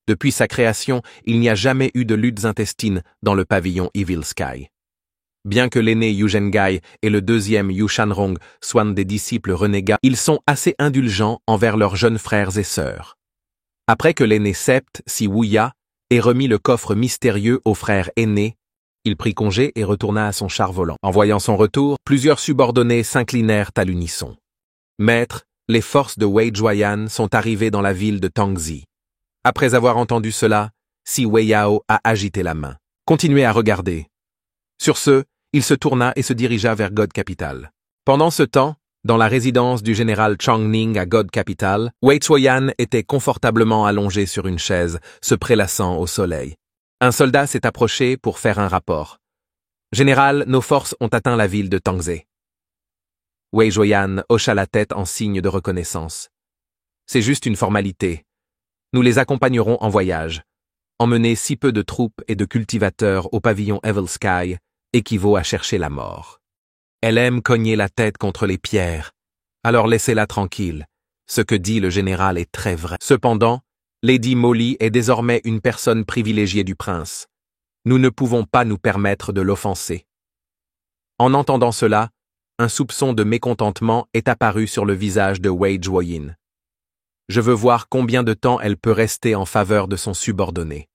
Depuis sa création, il n'y a jamais eu de luttes intestines dans le pavillon Evil Sky. Bien que l'aîné Yu Zhenghai et le deuxième Yu Shanrong soient des disciples renégats, ils sont assez indulgents envers leurs jeunes frères et sœurs. Après que l'aîné Sept, Si Wuya, ait remis le coffre mystérieux au frère aîné, il prit congé et retourna à son char volant. En voyant son retour, plusieurs subordonnés s'inclinèrent à l'unisson. Maître, les forces de Wei Juoyan sont arrivées dans la ville de Tangzi. Après avoir entendu cela, Si Weiyao a agité la main. Continuez à regarder. Sur ce, il se tourna et se dirigea vers God Capital. Pendant ce temps, dans la résidence du général Chang Ning à God Capital, Wei Chuoyan était confortablement allongé sur une chaise, se prélassant au soleil. Un soldat s'est approché pour faire un rapport. « Général, nos forces ont atteint la ville de Tangze. » Wei Chuoyan hocha la tête en signe de reconnaissance. « C'est juste une formalité. Nous les accompagnerons en voyage. Emmener si peu de troupes et de cultivateurs au pavillon Evil Sky équivaut à chercher la mort. Elle aime cogner la tête contre les pierres. Alors laissez-la tranquille. Ce que dit le général est très vrai. Cependant, Lady Molly est désormais une personne privilégiée du prince. Nous ne pouvons pas nous permettre de l'offenser. » En entendant cela, un soupçon de mécontentement est apparu sur le visage de Wei Juoyin. Je veux voir combien de temps elle peut rester en faveur de son subordonné.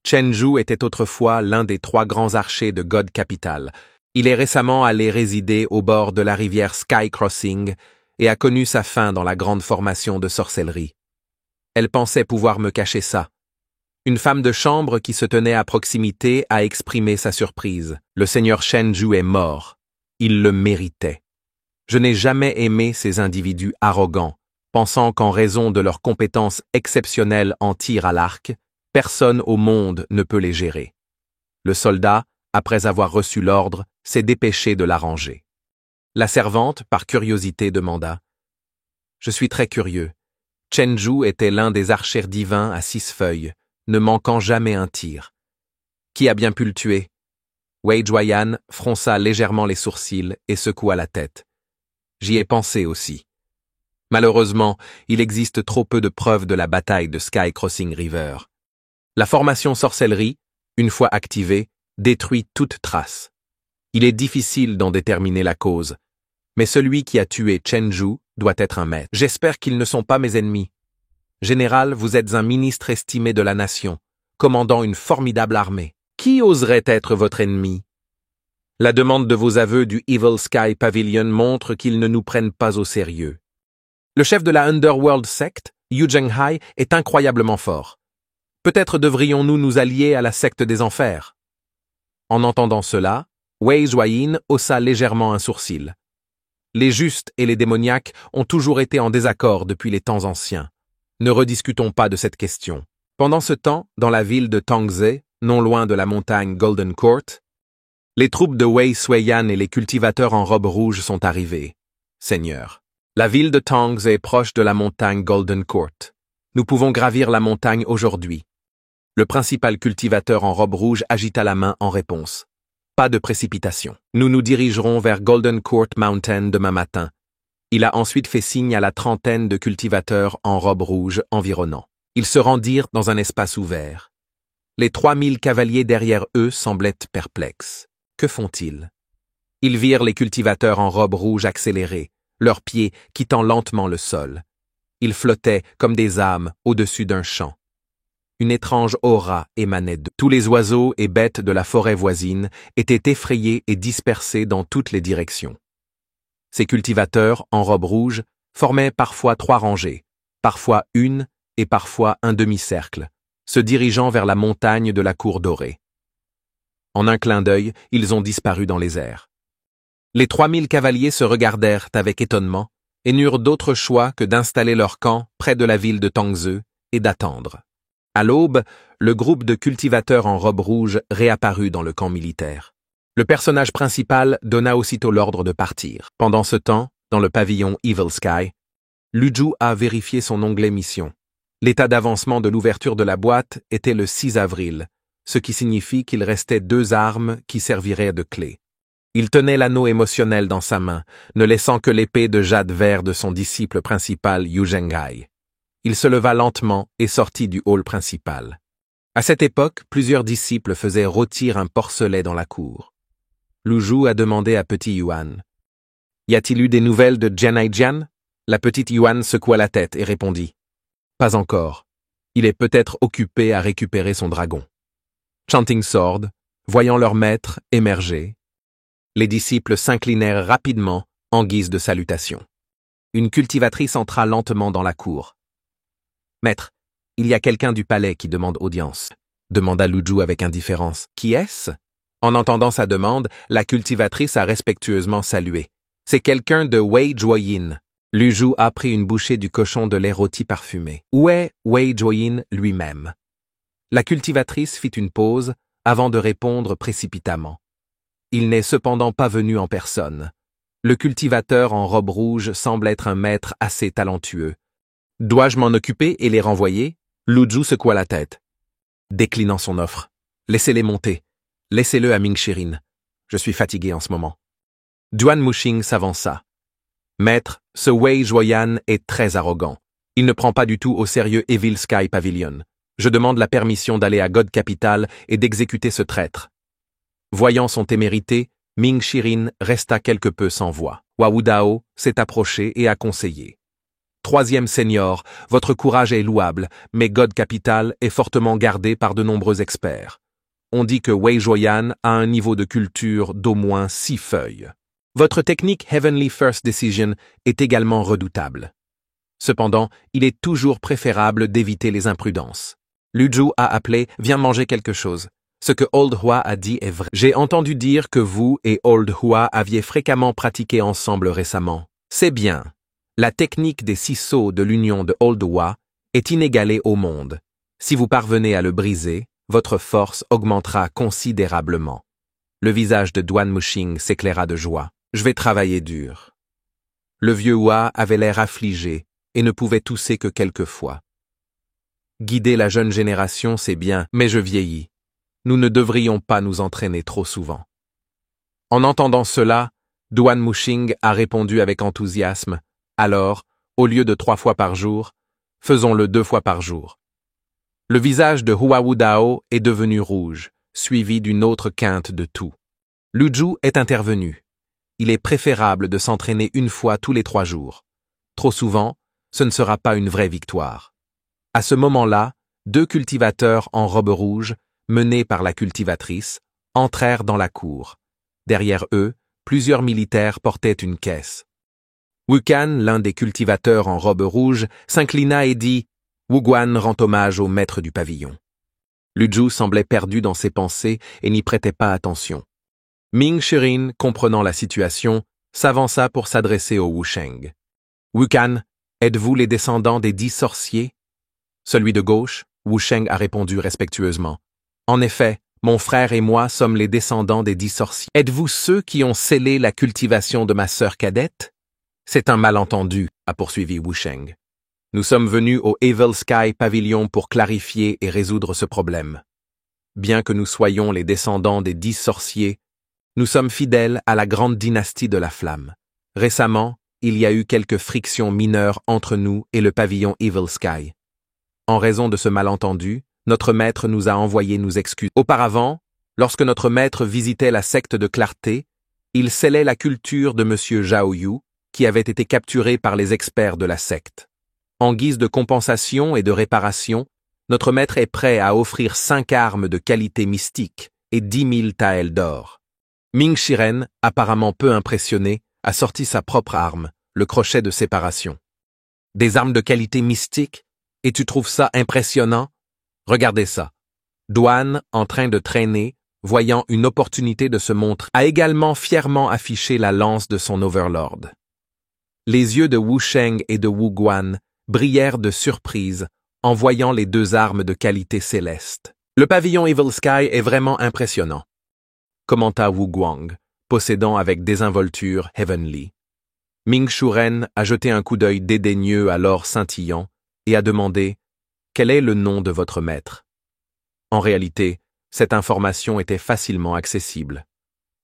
Chen Zhu était autrefois l'un des 3 grands archers de God Capital. Il est récemment allé résider au bord de la rivière Sky Crossing et a connu sa fin dans la grande formation de sorcellerie. Elle pensait pouvoir me cacher ça. Une femme de chambre qui se tenait à proximité a exprimé sa surprise. Le seigneur Chen Zhu est mort. Il le méritait. Je n'ai jamais aimé ces individus arrogants, pensant qu'en raison de leurs compétences exceptionnelles en tir à l'arc, personne au monde ne peut les gérer. Le soldat, après avoir reçu l'ordre, s'est dépêché de l'arranger. La servante, par curiosité, demanda « Je suis très curieux. Chen Zhu était l'un des archers divins à 6 feuilles, ne manquant jamais un tir. Qui a bien pu le tuer ?» Wei Juoyan fronça légèrement les sourcils et secoua la tête. « J'y ai pensé aussi. Malheureusement, il existe trop peu de preuves de la bataille de Sky Crossing River. La formation sorcellerie, une fois activée, détruit toute trace. Il est difficile d'en déterminer la cause, mais celui qui a tué Chen Zhu doit être un maître. J'espère qu'ils ne sont pas mes ennemis. Général, vous êtes un ministre estimé de la nation, commandant une formidable armée. Qui oserait être votre ennemi? La demande de vos aveux du Evil Sky Pavilion montre qu'ils ne nous prennent pas au sérieux. Le chef de la Underworld Sect, Yu Zhenghai, est incroyablement fort. Peut-être devrions-nous nous allier à la secte des enfers. » En entendant cela, Wei Juoyin haussa légèrement un sourcil. Les justes et les démoniaques ont toujours été en désaccord depuis les temps anciens. Ne rediscutons pas de cette question. Pendant ce temps, dans la ville de Tangze, non loin de la montagne Golden Court, les troupes de Wei Suiyan et les cultivateurs en robe rouge sont arrivés. Seigneur, la ville de Tangze est proche de la montagne Golden Court. Nous pouvons gravir la montagne aujourd'hui. Le principal cultivateur en robe rouge agita la main en réponse. Pas de précipitation. Nous nous dirigerons vers Golden Court Mountain demain matin. Il a ensuite fait signe à la 30aine de cultivateurs en robe rouge environnant. Ils se rendirent dans un espace ouvert. Les 3000 cavaliers derrière eux semblaient perplexes. Que font-ils? Ils virent les cultivateurs en robe rouge accélérer, leurs pieds quittant lentement le sol. Ils flottaient comme des âmes au-dessus d'un champ. Une étrange aura émanait d'eux. Tous les oiseaux et bêtes de la forêt voisine étaient effrayés et dispersés dans toutes les directions. Ces cultivateurs, en robe rouge, formaient parfois 3 rangées, parfois une et parfois un demi-cercle, se dirigeant vers la montagne de la cour dorée. En un clin d'œil, ils ont disparu dans les airs. Les 3000 cavaliers se regardèrent avec étonnement et n'eurent d'autre choix que d'installer leur camp près de la ville de Tangze et d'attendre. À l'aube, le groupe de cultivateurs en robe rouge réapparut dans le camp militaire. Le personnage principal donna aussitôt l'ordre de partir. Pendant ce temps, dans le pavillon Evil Sky, Lu Zhu a vérifié son onglet mission. L'état d'avancement de l'ouverture de la boîte était le 6 avril, ce qui signifie qu'il restait 2 armes qui serviraient de clé. Il tenait l'anneau émotionnel dans sa main, ne laissant que l'épée de jade vert de son disciple principal Yu Zhenghai. Il se leva lentement et sortit du hall principal. À cette époque, plusieurs disciples faisaient rôtir un porcelet dans la cour. Lu Zhu a demandé à Petit Yuan. « Y a-t-il eu des nouvelles de Jian? » La petite Yuan secoua la tête et répondit. « Pas encore. Il est peut-être occupé à récupérer son dragon. » Chanting Sword, voyant leur maître émerger, les disciples s'inclinèrent rapidement en guise de salutation. Une cultivatrice entra lentement dans la cour. « Maître, il y a quelqu'un du palais qui demande audience. » demanda Lu Zhu avec indifférence. « Qui est-ce » En entendant sa demande, la cultivatrice a respectueusement salué. « C'est quelqu'un de Wei Zhuoyin. » Lu Zhu a pris une bouchée du cochon de lait rôti parfumé. Où est Wei Zhuoyin lui-même? La cultivatrice fit une pause avant de répondre précipitamment. Il n'est cependant pas venu en personne. Le cultivateur en robe rouge semble être un maître assez talentueux. Dois-je m'en occuper et les renvoyer? Lu Zhu secoua la tête, déclinant son offre. Laissez-les monter. Laissez-le à Ming Shirin. Je suis fatigué en ce moment. Duan Muxing s'avança. Maître, ce Wei Zhuoyan est très arrogant. Il ne prend pas du tout au sérieux Evil Sky Pavilion. Je demande la permission d'aller à God Capital et d'exécuter ce traître. Voyant son témérité, Ming Shirin resta quelque peu sans voix. Wu Dao s'est approché et a conseillé. Troisième seigneur, votre courage est louable, mais God Capital est fortement gardé par de nombreux experts. On dit que Wei Zhuoyan a un niveau de culture d'au moins 6 feuilles. Votre technique Heavenly First Decision est également redoutable. Cependant, il est toujours préférable d'éviter les imprudences. Lu Zhu a appelé « Viens manger quelque chose ». Ce que Old Hua a dit est vrai. J'ai entendu dire que vous et Old Hua aviez fréquemment pratiqué ensemble récemment. C'est bien. La technique des 6 sceaux de l'union de Old Hua est inégalée au monde. Si vous parvenez à le briser, votre force augmentera considérablement. Le visage de Duan Muxing s'éclaira de joie. Je vais travailler dur. Le vieux Hua avait l'air affligé et ne pouvait tousser que quelquefois. Guider la jeune génération, c'est bien, mais je vieillis. Nous ne devrions pas nous entraîner trop souvent. En entendant cela, Duan Muxing a répondu avec enthousiasme. Alors, au lieu de 3 fois par jour, faisons-le 2 fois par jour. Le visage de Wu Dao est devenu rouge, suivi d'une autre quinte de toux. Lu Zhu est intervenu. Il est préférable de s'entraîner 1 fois tous les 3 jours. Trop souvent, ce ne sera pas une vraie victoire. À ce moment-là, 2 cultivateurs en robe rouge, menés par la cultivatrice, entrèrent dans la cour. Derrière eux, plusieurs militaires portaient une caisse. Wukan, l'un des cultivateurs en robe rouge, s'inclina et dit « Wuguan rend hommage au maître du pavillon ». Lu Zhu semblait perdu dans ses pensées et n'y prêtait pas attention. Ming Shirin, comprenant la situation, s'avança pour s'adresser au Wusheng. « Wukan, êtes-vous les descendants des 10 sorciers ?» Celui de gauche, Wusheng a répondu respectueusement. « En effet, mon frère et moi sommes les descendants des 10 sorciers. Êtes-vous ceux qui ont scellé la cultivation de ma sœur cadette ?» C'est un malentendu, a poursuivi Wusheng. Nous sommes venus au Evil Sky Pavilion pour clarifier et résoudre ce problème. Bien que nous soyons les descendants des 10 sorciers, nous sommes fidèles à la grande dynastie de la Flamme. Récemment, il y a eu quelques frictions mineures entre nous et le pavillon Evil Sky. En raison de ce malentendu, notre maître nous a envoyé nous excuser. Auparavant, lorsque notre maître visitait la secte de Clarté, il scellait la culture de M. Zhao Yu, qui avait été capturé par les experts de la secte. En guise de compensation et de réparation, notre maître est prêt à offrir 5 armes de qualité mystique et 10 000 taels d'or. Ming Shiren, apparemment peu impressionné, a sorti sa propre arme, le crochet de séparation. Des armes de qualité mystique? Et tu trouves ça impressionnant? Regardez ça. Duan, en train de traîner, voyant une opportunité de se montrer, a également fièrement affiché la lance de son overlord. Les yeux de Wusheng et de Wuguan brillèrent de surprise en voyant les 2 armes de qualité céleste. Le pavillon Evil Sky est vraiment impressionnant, commenta Wu Guang, possédant avec désinvolture Heavenly. Ming Shiren a jeté un coup d'œil dédaigneux à l'or scintillant et a demandé « Quel est le nom de votre maître ?» En réalité, cette information était facilement accessible.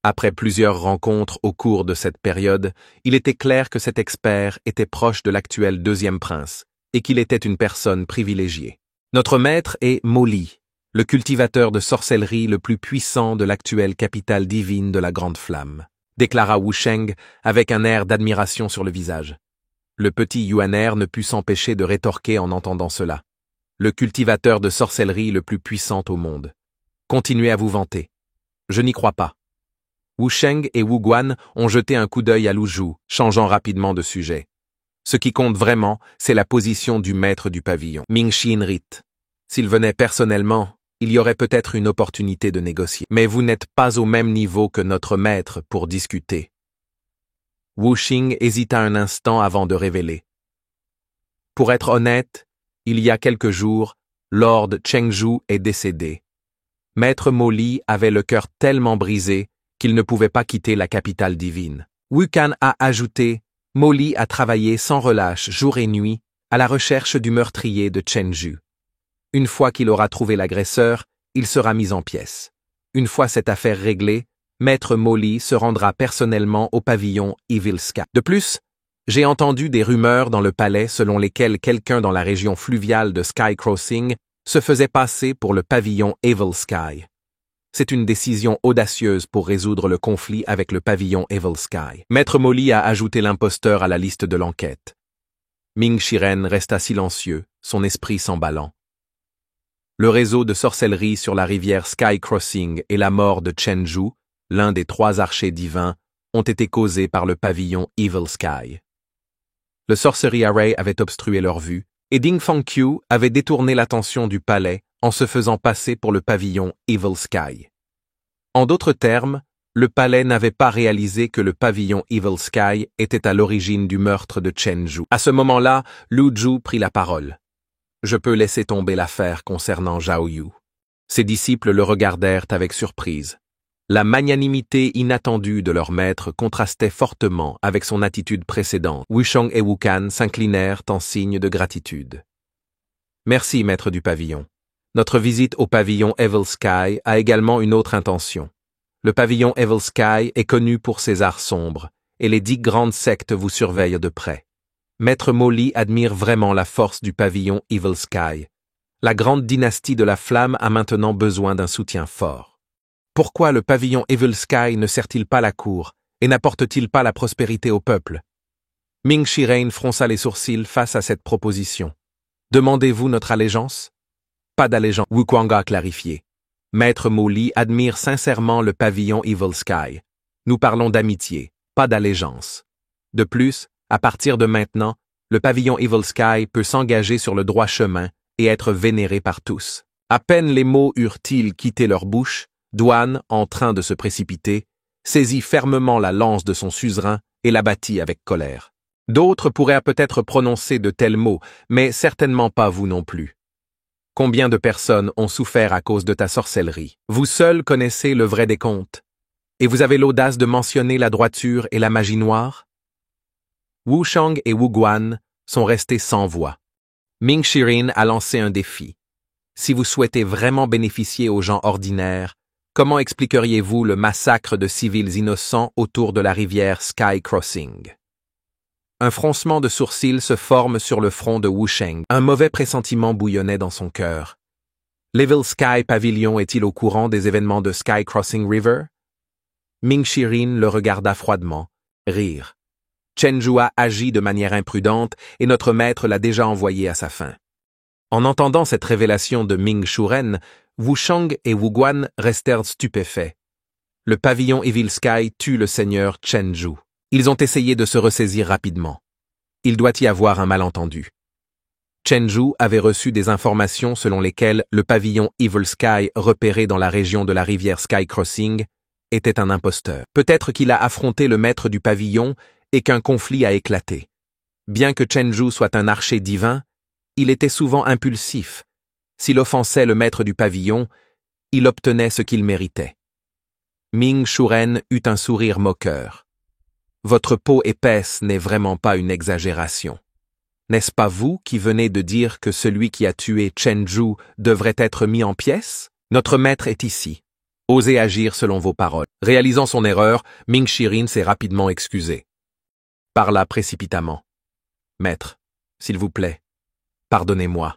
Après plusieurs rencontres au cours de cette période, il était clair que cet expert était proche de l'actuel 2e prince, et qu'il était une personne privilégiée. Notre maître est Mo-Li, le cultivateur de sorcellerie le plus puissant de l'actuelle capitale divine de la Grande Flamme, déclara Wu Sheng avec un air d'admiration sur le visage. Le petit Yuaner ne put s'empêcher de rétorquer en entendant cela. Le cultivateur de sorcellerie le plus puissant au monde. Continuez à vous vanter. Je n'y crois pas. Wu Sheng et Wu Guan ont jeté un coup d'œil à Lu Zhu, changeant rapidement de sujet. Ce qui compte vraiment, c'est la position du maître du pavillon, Ming Xin-rit. S'il venait personnellement, il y aurait peut-être une opportunité de négocier. Mais vous n'êtes pas au même niveau que notre maître pour discuter. Wu Xing hésita un instant avant de révéler. Pour être honnête, il y a quelques jours, Lord Chengzhu est décédé. Maître Mo-Li avait le cœur tellement brisé qu'il ne pouvait pas quitter la capitale divine. Wu Kan a ajouté, Mo-Li a travaillé sans relâche jour et nuit à la recherche du meurtrier de Chengzhu. Une fois qu'il aura trouvé l'agresseur, il sera mis en pièces. Une fois cette affaire réglée, Maître Mo-Li se rendra personnellement au pavillon Evil Sky. De plus, j'ai entendu des rumeurs dans le palais selon lesquelles quelqu'un dans la région fluviale de Sky Crossing se faisait passer pour le pavillon Evil Sky. C'est une décision audacieuse pour résoudre le conflit avec le pavillon Evil Sky. Maître Mo-Li a ajouté l'imposteur à la liste de l'enquête. Ming Shiren resta silencieux, son esprit s'emballant. Le réseau de sorcellerie sur la rivière Sky Crossing et la mort de Chengzhu, l'un des 3 archers divins, ont été causés par le pavillon Evil Sky. Le Sorcery Array avait obstrué leur vue, et Ding Fangqiu avait détourné l'attention du palais en se faisant passer pour le pavillon Evil Sky. En d'autres termes, le palais n'avait pas réalisé que le pavillon Evil Sky était à l'origine du meurtre de Chengzhu. À ce moment-là, Lu Zhu prit la parole. Je peux laisser tomber l'affaire concernant Zhao Yu. Ses disciples le regardèrent avec surprise. La magnanimité inattendue de leur maître contrastait fortement avec son attitude précédente. Wu Sheng et Wu Kan s'inclinèrent en signe de gratitude. Merci, maître du pavillon. Notre visite au pavillon Evil Sky a également une autre intention. Le pavillon Evil Sky est connu pour ses arts sombres, et les 10 grandes sectes vous surveillent de près. Maître Mo-Li admire vraiment la force du pavillon Evil Sky. La grande dynastie de la Flamme a maintenant besoin d'un soutien fort. Pourquoi le pavillon Evil Sky ne sert-il pas la cour et n'apporte-t-il pas la prospérité au peuple? Ming Shiren fronça les sourcils face à cette proposition. Demandez-vous notre allégeance? Pas d'allégeance, Wu Kuang a clarifié. Maître Mo-Li admire sincèrement le pavillon Evil Sky. Nous parlons d'amitié, pas d'allégeance. De plus, à partir de maintenant, le pavillon Evil Sky peut s'engager sur le droit chemin et être vénéré par tous. À peine les mots eurent-ils quitté leur bouche, Duan, en train de se précipiter, saisit fermement la lance de son suzerain et l'abattit avec colère. D'autres pourraient peut-être prononcer de tels mots, mais certainement pas vous non plus. Combien de personnes ont souffert à cause de ta sorcellerie? Vous seuls connaissez le vrai des contes. Et vous avez l'audace de mentionner la droiture et la magie noire? Wu Sheng et Wu Guan sont restés sans voix. Ming Shiren a lancé un défi. Si vous souhaitez vraiment bénéficier aux gens ordinaires, comment expliqueriez-vous le massacre de civils innocents autour de la rivière Sky Crossing? Un froncement de sourcils se forme sur le front de Wu Sheng. Un mauvais pressentiment bouillonnait dans son cœur. L'Evil Sky Pavilion est-il au courant des événements de Sky Crossing River? Ming Shiren le regarda froidement, rire. Chengzhu a agi de manière imprudente et notre maître l'a déjà envoyé à sa fin. En entendant cette révélation de Ming Shiren, Wu Sheng et Wu Guan restèrent stupéfaits. Le pavillon Evil Sky tue le seigneur Chengzhu. Ils ont essayé de se ressaisir rapidement. Il doit y avoir un malentendu. Chengzhu avait reçu des informations selon lesquelles le pavillon Evil Sky repéré dans la région de la rivière Sky Crossing était un imposteur. Peut-être qu'il a affronté le maître du pavillon et qu'un conflit a éclaté. Bien que Chengzhu soit un archer divin, il était souvent impulsif. S'il offensait le maître du pavillon, il obtenait ce qu'il méritait. Ming Shiren eut un sourire moqueur. Votre peau épaisse n'est vraiment pas une exagération. N'est-ce pas vous qui venez de dire que celui qui a tué Chengzhu devrait être mis en pièces? Notre maître est ici. Osez agir selon vos paroles. Réalisant son erreur, Ming Shiren s'est rapidement excusé. Parla précipitamment. Maître, s'il vous plaît, pardonnez-moi.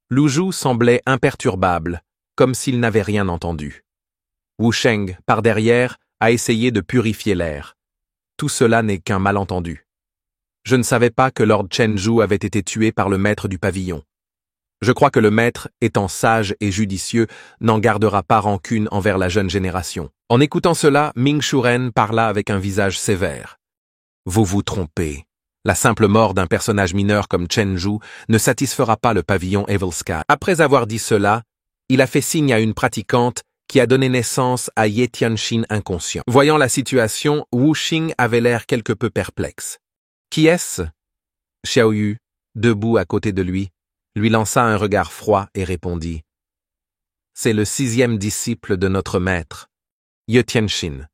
Lu Zhu semblait imperturbable, comme s'il n'avait rien entendu. Wu Sheng, par derrière, a essayé de purifier l'air. Tout cela n'est qu'un malentendu. Je ne savais pas que Lord Chenju avait été tué par le maître du pavillon. Je crois que le maître, étant sage et judicieux, n'en gardera pas rancune envers la jeune génération. En écoutant cela, Ming Shuren parla avec un visage sévère. Vous vous trompez. La simple mort d'un personnage mineur comme Chenju ne satisfera pas le pavillon Evil Sky. Après avoir dit cela, il a fait signe à une pratiquante qui a donné naissance à Ye Tianxin inconscient. Voyant la situation, Wu Xing avait l'air quelque peu perplexe. Qui est-ce? Xiao Yu, debout à côté de lui lança un regard froid et répondit. C'est le 6e disciple de notre maître, Ye Tianxin.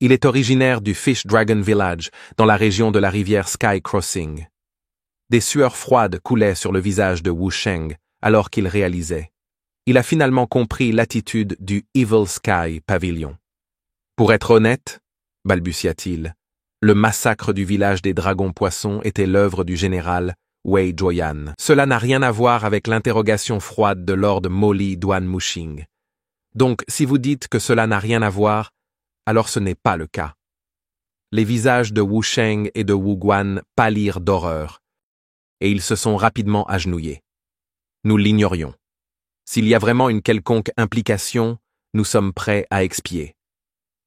Il est originaire du Fish Dragon Village, dans la région de la rivière Sky Crossing. Des sueurs froides coulaient sur le visage de Wu Sheng, alors qu'il réalisait. Il a finalement compris l'attitude du Evil Sky Pavilion. Pour être honnête, balbutia-t-il, le massacre du village des dragons-poissons était l'œuvre du général Wei Zhuoyan. Cela n'a rien à voir avec l'interrogation froide de Lord Moli Duan Muxing. Donc, si vous dites que cela n'a rien à voir, alors ce n'est pas le cas. Les visages de Wu Sheng et de Wu Guan pâlirent d'horreur, et ils se sont rapidement agenouillés. Nous l'ignorions. S'il y a vraiment une quelconque implication, nous sommes prêts à expier.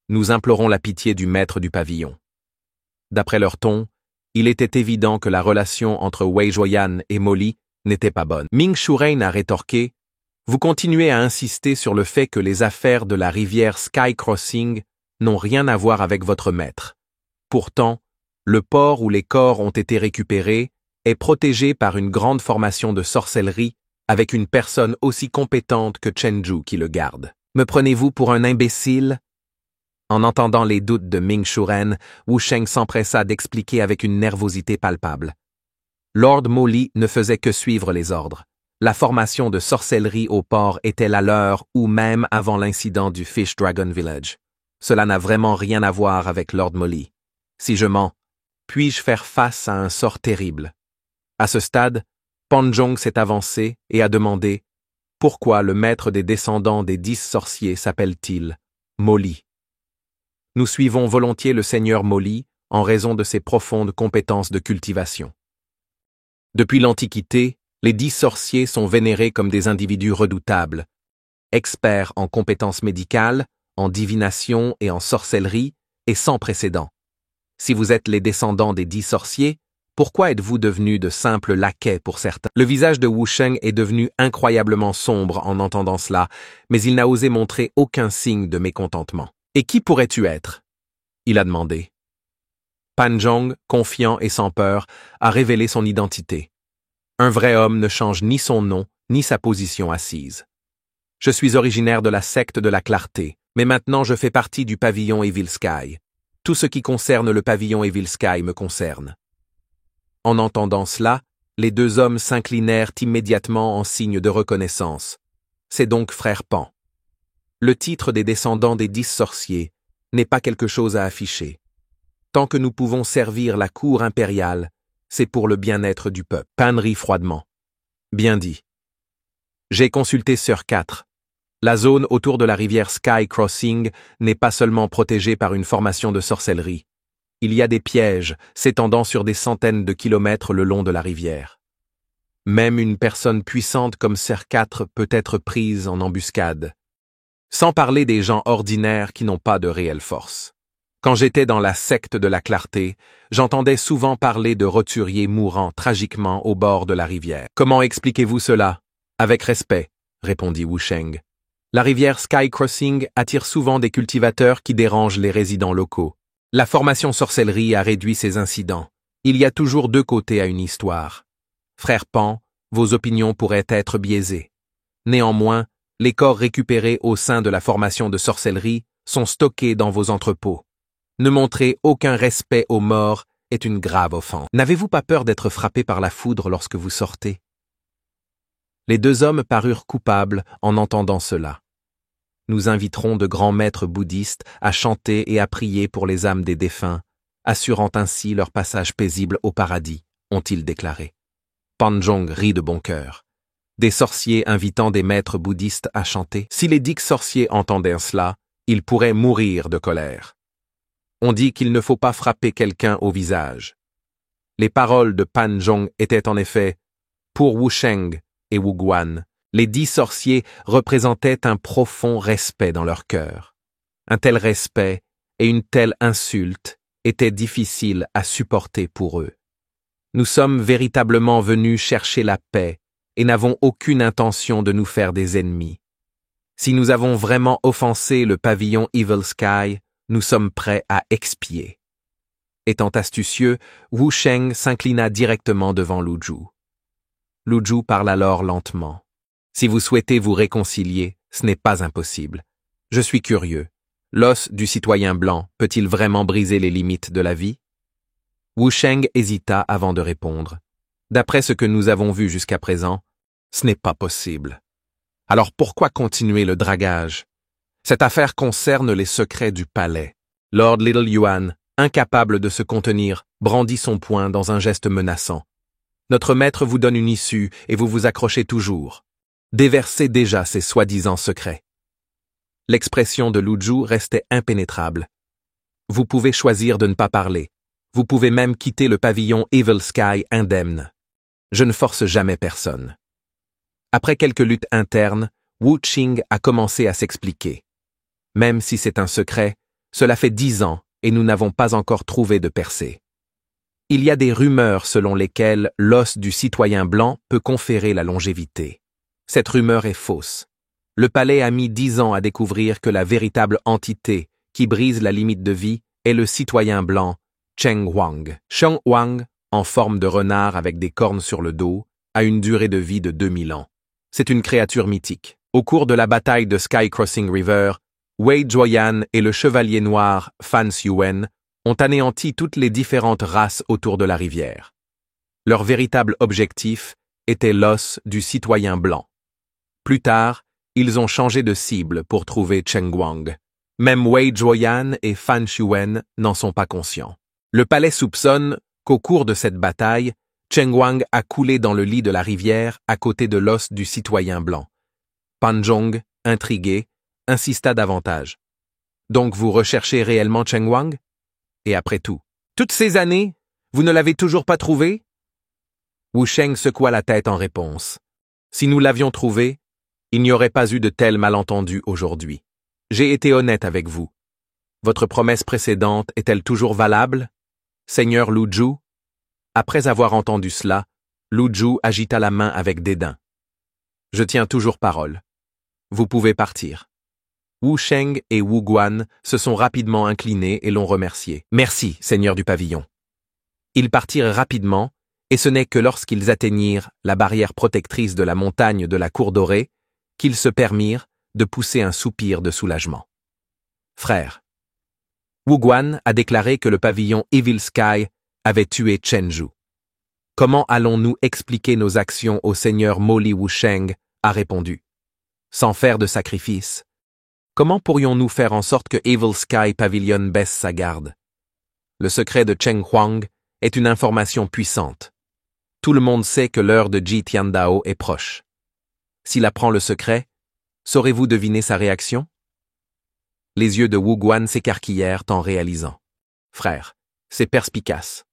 Nous implorons la pitié du maître du pavillon. D'après leur ton, il était évident que la relation entre Wei Zhuoyan et Moli n'était pas bonne. Ming Shuren a rétorqué « Vous continuez à insister sur le fait que les affaires de la rivière Sky Crossing n'ont rien à voir avec votre maître. Pourtant, le port où les corps ont été récupérés est protégé par une grande formation de sorcellerie avec une personne aussi compétente que Chenju qui le garde. Me prenez-vous pour un imbécile ?» En entendant les doutes de Ming Shuren, Wu Sheng s'empressa d'expliquer avec une nervosité palpable. Lord Moli ne faisait que suivre les ordres. La formation de sorcellerie au port était la leur ou même avant l'incident du Fish Dragon Village. Cela n'a vraiment rien à voir avec Lord Moli. Si je mens, puis-je faire face à un sort terrible? À ce stade, Pan Zhong s'est avancé et a demandé « Pourquoi le maître des descendants des 10 sorciers s'appelle-t-il Moli ?» Nous suivons volontiers le seigneur Moli en raison de ses profondes compétences de cultivation. Depuis l'Antiquité, les 10 sorciers sont vénérés comme des individus redoutables, experts en compétences médicales, en divination et en sorcellerie, et sans précédent. Si vous êtes les descendants des 10 sorciers, pourquoi êtes-vous devenus de simples laquais pour certains? Le visage de Wu Sheng est devenu incroyablement sombre en entendant cela, mais il n'a osé montrer aucun signe de mécontentement. « Et qui pourrais-tu être ?» il a demandé. Pan Zhong, confiant et sans peur, a révélé son identité. Un vrai homme ne change ni son nom, ni sa position assise. Je suis originaire de la secte de la clarté, mais maintenant je fais partie du pavillon Evil Sky. Tout ce qui concerne le pavillon Evil Sky me concerne. En entendant cela, les 2 hommes s'inclinèrent immédiatement en signe de reconnaissance. C'est donc frère Pan. Le titre des descendants des 10 sorciers n'est pas quelque chose à afficher. Tant que nous pouvons servir la cour impériale, c'est pour le bien-être du peuple. Pan rit froidement. Bien dit. J'ai consulté Sœur 4. La zone autour de la rivière Sky Crossing n'est pas seulement protégée par une formation de sorcellerie. Il y a des pièges s'étendant sur des centaines de kilomètres le long de la rivière. Même une personne puissante comme Sœur 4 peut être prise en embuscade. Sans parler des gens ordinaires qui n'ont pas de réelle force. Quand j'étais dans la secte de la clarté, j'entendais souvent parler de roturiers mourant tragiquement au bord de la rivière. Comment expliquez-vous cela? Avec respect, répondit Wu Sheng. La rivière Sky Crossing attire souvent des cultivateurs qui dérangent les résidents locaux. La formation sorcellerie a réduit ces incidents. Il y a toujours 2 côtés à une histoire. Frère Pan, vos opinions pourraient être biaisées. Néanmoins, les corps récupérés au sein de la formation de sorcellerie sont stockés dans vos entrepôts. Ne montrer aucun respect aux morts est une grave offense. N'avez-vous pas peur d'être frappé par la foudre lorsque vous sortez? Les 2 hommes parurent coupables en entendant cela. Nous inviterons de grands maîtres bouddhistes à chanter et à prier pour les âmes des défunts, assurant ainsi leur passage paisible au paradis, ont-ils déclaré. Panjong rit de bon cœur. Des sorciers invitant des maîtres bouddhistes à chanter. Si les 10 sorciers entendaient cela, ils pourraient mourir de colère. On dit qu'il ne faut pas frapper quelqu'un au visage. Les paroles de Panjong étaient en effet, pour Wusheng et Wuguan, les 10 sorciers représentaient un profond respect dans leur cœur. Un tel respect et une telle insulte étaient difficiles à supporter pour eux. Nous sommes véritablement venus chercher la paix et n'avons aucune intention de nous faire des ennemis. Si nous avons vraiment offensé le pavillon Evil Sky, nous sommes prêts à expier. Étant astucieux, Wusheng s'inclina directement devant Lu Zhu. Lu Zhu parle alors lentement. Si vous souhaitez vous réconcilier, ce n'est pas impossible. Je suis curieux. L'os du citoyen blanc peut-il vraiment briser les limites de la vie? Wusheng hésita avant de répondre. D'après ce que nous avons vu jusqu'à présent, ce n'est pas possible. Alors pourquoi continuer le dragage? Cette affaire concerne les secrets du palais. Lord Little Yuan, incapable de se contenir, brandit son poing dans un geste menaçant. Notre maître vous donne une issue et vous vous accrochez toujours. Déversez déjà ces soi-disant secrets. L'expression de Lu Zhu restait impénétrable. Vous pouvez choisir de ne pas parler. Vous pouvez même quitter le pavillon Evil Sky indemne. Je ne force jamais personne. Après quelques luttes internes, Wu Qing a commencé à s'expliquer. Même si c'est un secret, cela fait 10 ans et nous n'avons pas encore trouvé de percée. Il y a des rumeurs selon lesquelles l'os du citoyen blanc peut conférer la longévité. Cette rumeur est fausse. Le palais a mis 10 ans à découvrir que la véritable entité qui brise la limite de vie est le citoyen blanc Cheng Huang. Cheng Huang, en forme de renard avec des cornes sur le dos, a une durée de vie de 2000 ans. C'est une créature mythique. Au cours de la bataille de Sky Crossing River, Wei Zhuoyan et le chevalier noir Fan Xuen ont anéanti toutes les différentes races autour de la rivière. Leur véritable objectif était l'os du citoyen blanc. Plus tard, ils ont changé de cible pour trouver Cheng Huang. Même Wei Zhuoyan et Fan Xuen n'en sont pas conscients. Le palais soupçonne qu'au cours de cette bataille, Cheng Huang a coulé dans le lit de la rivière à côté de l'os du citoyen blanc. Panjong, intrigué, insista davantage. Donc vous recherchez réellement Cheng Huang? Et après tout, toutes ces années, vous ne l'avez toujours pas trouvé? Wusheng secoua la tête en réponse. Si nous l'avions trouvé, il n'y aurait pas eu de tel malentendu aujourd'hui. J'ai été honnête avec vous. Votre promesse précédente est-elle toujours valable, Seigneur Lu Zhu? Après avoir entendu cela, Lu Zhu agita la main avec dédain. Je tiens toujours parole. Vous pouvez partir. Wusheng et Wuguan se sont rapidement inclinés et l'ont remercié. Merci, Seigneur du pavillon. Ils partirent rapidement, et ce n'est que lorsqu'ils atteignirent la barrière protectrice de la montagne de la Cour Dorée qu'ils se permirent de pousser un soupir de soulagement. Frère, Wuguan a déclaré que le pavillon Evil Sky avait tué Chen Zhu. Comment allons-nous expliquer nos actions au seigneur Moli Wusheng a répondu. Sans faire de sacrifice. Comment pourrions-nous faire en sorte que Evil Sky Pavilion baisse sa garde? Le secret de Cheng Huang est une information puissante. Tout le monde sait que l'heure de Ji Tiandao est proche. S'il apprend le secret, saurez-vous deviner sa réaction? Les yeux de Wuguan s'écarquillèrent en réalisant. Frère, c'est perspicace.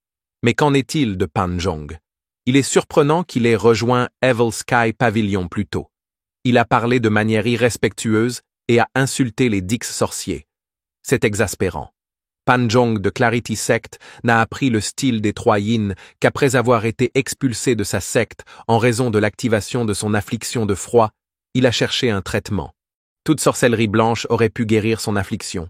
Mais qu'en est-il de Panjong? Il est surprenant qu'il ait rejoint Evil Sky Pavilion plus tôt. Il a parlé de manière irrespectueuse et a insulté les 10 sorciers. C'est exaspérant. Panjong de Clarity Sect n'a appris le style des 3 yin qu'après avoir été expulsé de sa secte en raison de l'activation de son affliction de froid, il a cherché un traitement. Toute sorcellerie blanche aurait pu guérir son affliction.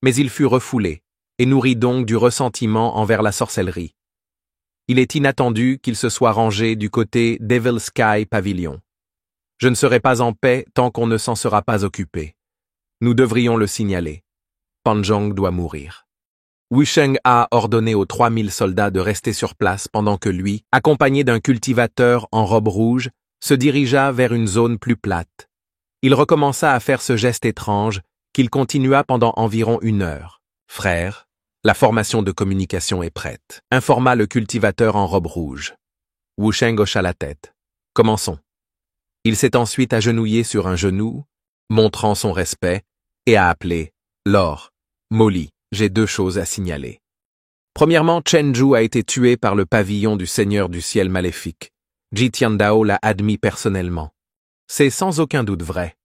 Mais il fut refoulé et nourrit donc du ressentiment envers la sorcellerie. Il est inattendu qu'il se soit rangé du côté d'Evil Sky Pavilion. Je ne serai pas en paix tant qu'on ne s'en sera pas occupé. Nous devrions le signaler. Panjong doit mourir. Wusheng a ordonné aux 3000 soldats de rester sur place pendant que lui, accompagné d'un cultivateur en robe rouge, se dirigea vers une zone plus plate. Il recommença à faire ce geste étrange qu'il continua pendant environ 1 heure. Frère, la formation de communication est prête, informa le cultivateur en robe rouge. Wu Sheng hocha la tête. Commençons. Il s'est ensuite agenouillé sur un genou, montrant son respect, et a appelé « Laure, Molly, j'ai deux choses à signaler. » Premièrement, Chen Zhu a été tué par le pavillon du Seigneur du Ciel maléfique. Ji Tiandao l'a admis personnellement. C'est sans aucun doute vrai.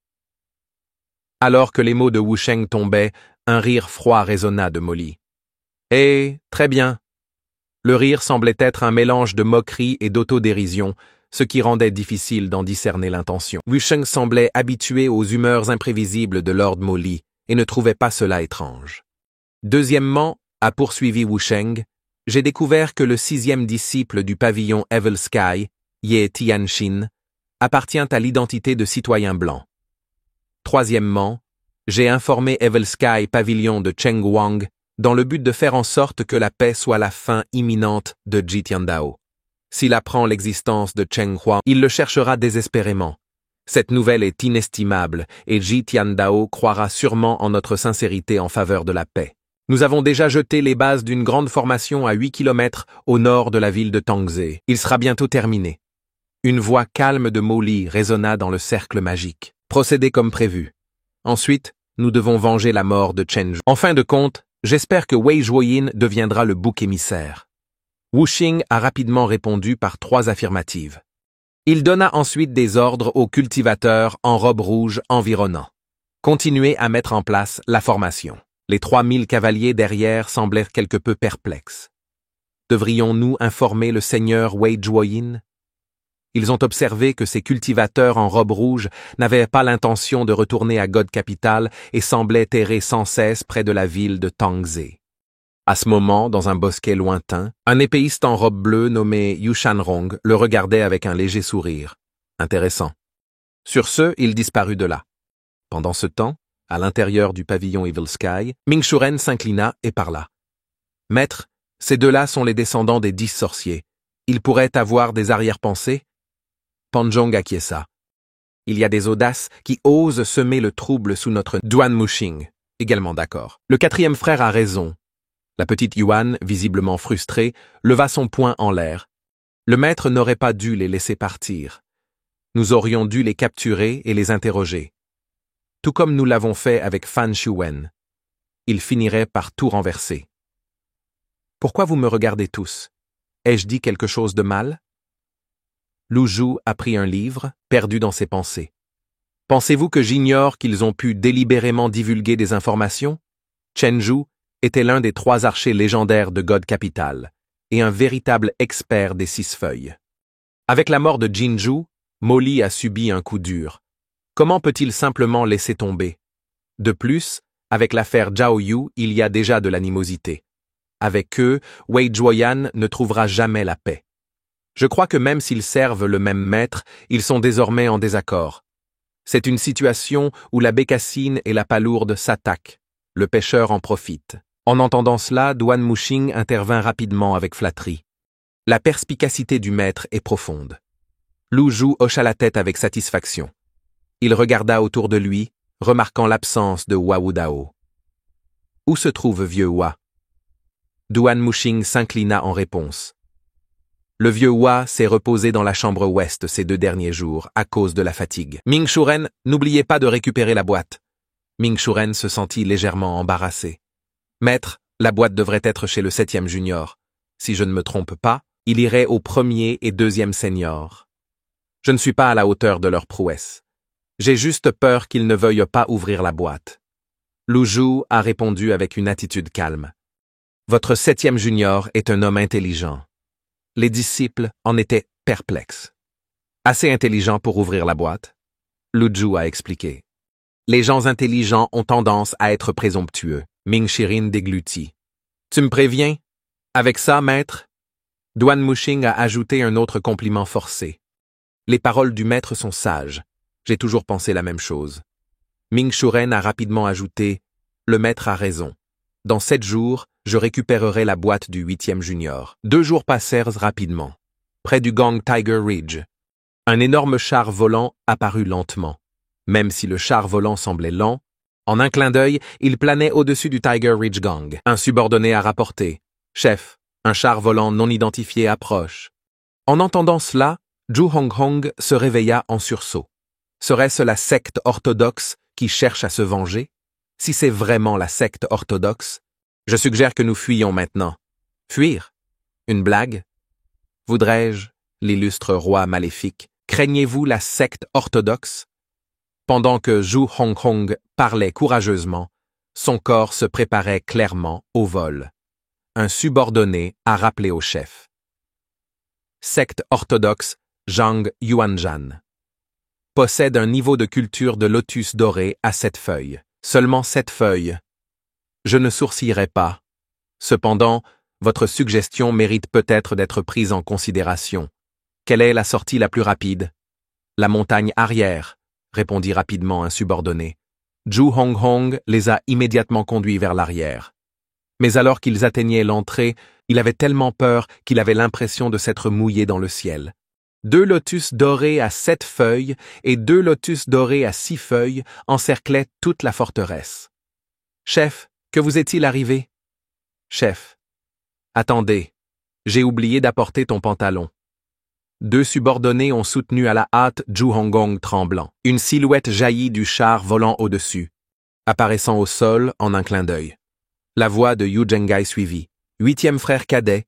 Alors que les mots de Wu Sheng tombaient, un rire froid résonna de Molly. « Eh, très bien. » Le rire semblait être un mélange de moquerie et d'autodérision, ce qui rendait difficile d'en discerner l'intention. Wu Sheng semblait habitué aux humeurs imprévisibles de Lord Molly et ne trouvait pas cela étrange. Deuxièmement, a poursuivi Wu Sheng, j'ai découvert que le 6e disciple du pavillon Evil Sky, Ye Tianxin, appartient à l'identité de citoyen blanc. Troisièmement, j'ai informé Evil Sky Pavillon de Cheng Wang dans le but de faire en sorte que la paix soit la fin imminente de Ji Tiandao. S'il apprend l'existence de Cheng Hua, il le cherchera désespérément. Cette nouvelle est inestimable et Ji Tiandao croira sûrement en notre sincérité en faveur de la paix. Nous avons déjà jeté les bases d'une grande formation à 8 km au nord de la ville de Tangze. Il sera bientôt terminé. Une voix calme de Molly résonna dans le cercle magique. Procédez comme prévu. Ensuite, nous devons venger la mort de Chen Zhu. En fin de compte, j'espère que Wei Zhuoyin deviendra le bouc émissaire. Wu Xing a rapidement répondu par 3 affirmatives. Il donna ensuite des ordres aux cultivateurs en robe rouge environnant. Continuez à mettre en place la formation. Les 3000 cavaliers derrière semblaient quelque peu perplexes. Devrions-nous informer le seigneur Wei Zhuoyin? Ils ont observé que ces cultivateurs en robe rouge n'avaient pas l'intention de retourner à God Capital et semblaient errer sans cesse près de la ville de Tangze. À ce moment, dans un bosquet lointain, un épéiste en robe bleue nommé Yu Shanrong le regardait avec un léger sourire. Intéressant. Sur ce, il disparut de là. Pendant ce temps, à l'intérieur du pavillon Evil Sky, Ming Shuren s'inclina et parla. « Maître, ces deux-là sont les descendants des 10 sorciers. Ils pourraient avoir des arrière-pensées ?» Panzhong acquiesça. « Il y a des audaces qui osent semer le trouble sous notre Duan Muxing. » Également d'accord. « Le 4e frère a raison. » La petite Yuan, visiblement frustrée, leva son poing en l'air. Le maître n'aurait pas dû les laisser partir. Nous aurions dû les capturer et les interroger. Tout comme nous l'avons fait avec Fan Shuwen. Il finirait par tout renverser. Pourquoi vous me regardez tous? Ai-je dit quelque chose de mal? Lu Zhu a pris un livre, perdu dans ses pensées. Pensez-vous que j'ignore qu'ils ont pu délibérément divulguer des informations? Chen Zhu était l'un des 3 archers légendaires de God Capital et un véritable expert des 6 feuilles. Avec la mort de Jinju, Molly a subi un coup dur. Comment peut-il simplement laisser tomber? De plus, avec l'affaire Zhao Yu, il y a déjà de l'animosité. Avec eux, Wei Zhuoyan ne trouvera jamais la paix. Je crois que même s'ils servent le même maître, ils sont désormais en désaccord. C'est une situation où la bécassine et la palourde s'attaquent. Le pêcheur en profite. En entendant cela, Duan Muxing intervint rapidement avec flatterie. La perspicacité du maître est profonde. Lu Zhu hocha la tête avec satisfaction. Il regarda autour de lui, remarquant l'absence de Hua Wudao. Où se trouve vieux Hua? Duan Muxing s'inclina en réponse. Le vieux Hua s'est reposé dans la chambre ouest ces 2 derniers jours à cause de la fatigue. Ming Shuren, n'oubliez pas de récupérer la boîte. Ming Shuren se sentit légèrement embarrassé. Maître, la boîte devrait être chez le 7e junior. Si je ne me trompe pas, il irait au 1er et 2e senior. Je ne suis pas à la hauteur de leur prouesse. J'ai juste peur qu'ils ne veuillent pas ouvrir la boîte. Lu Zhu a répondu avec une attitude calme. Votre 7e junior est un homme intelligent. Les disciples en étaient perplexes. Assez intelligent pour ouvrir la boîte? Lu Zhu a expliqué. Les gens intelligents ont tendance à être présomptueux. Ming Shirin déglutit. Tu me préviens? Avec ça, maître? Duan Muxing a ajouté un autre compliment forcé. Les paroles du maître sont sages. J'ai toujours pensé la même chose. Ming Shuren a rapidement ajouté « Le maître a raison. Dans 7 jours, je récupérerai la boîte du 8e junior. » 2 jours passèrent rapidement. Près du gang Tiger Ridge, un énorme char volant apparut lentement. Même si le char volant semblait lent, en un clin d'œil, il planait au-dessus du Tiger Ridge Gang. Un subordonné a rapporté « Chef, un char volant non identifié approche. » En entendant cela, Zhu Honghong se réveilla en sursaut. Serait-ce la secte orthodoxe qui cherche à se venger? Si c'est vraiment la secte orthodoxe, je suggère que nous fuyions maintenant. Fuir? Une blague? Voudrais-je, l'illustre roi maléfique, craignez-vous la secte orthodoxe? Pendant que Zhu Honghong parlait courageusement, son corps se préparait clairement au vol. Un subordonné a rappelé au chef. Secte orthodoxe Zhang Yuanzhan. Possède un niveau de culture de lotus doré à 7 feuilles. Seulement 7 feuilles. Je ne sourcillerai pas. Cependant, votre suggestion mérite peut-être d'être prise en considération. Quelle est la sortie la plus rapide? La montagne arrière, répondit rapidement un subordonné. Zhu Honghong les a immédiatement conduits vers l'arrière. Mais alors qu'ils atteignaient l'entrée, il avait tellement peur qu'il avait l'impression de s'être mouillé dans le ciel. 2 lotus dorés à 7 feuilles et 2 lotus dorés à 6 feuilles encerclaient toute la forteresse. « Chef, que vous est-il arrivé? »« Chef. Attendez, j'ai oublié d'apporter ton pantalon. » 2 subordonnés ont soutenu à la hâte Zhu Honghong tremblant. Une silhouette jaillit du char volant au-dessus, apparaissant au sol en un clin d'œil. La voix de Yu Zhenghai suivit. « 8e frère cadet. »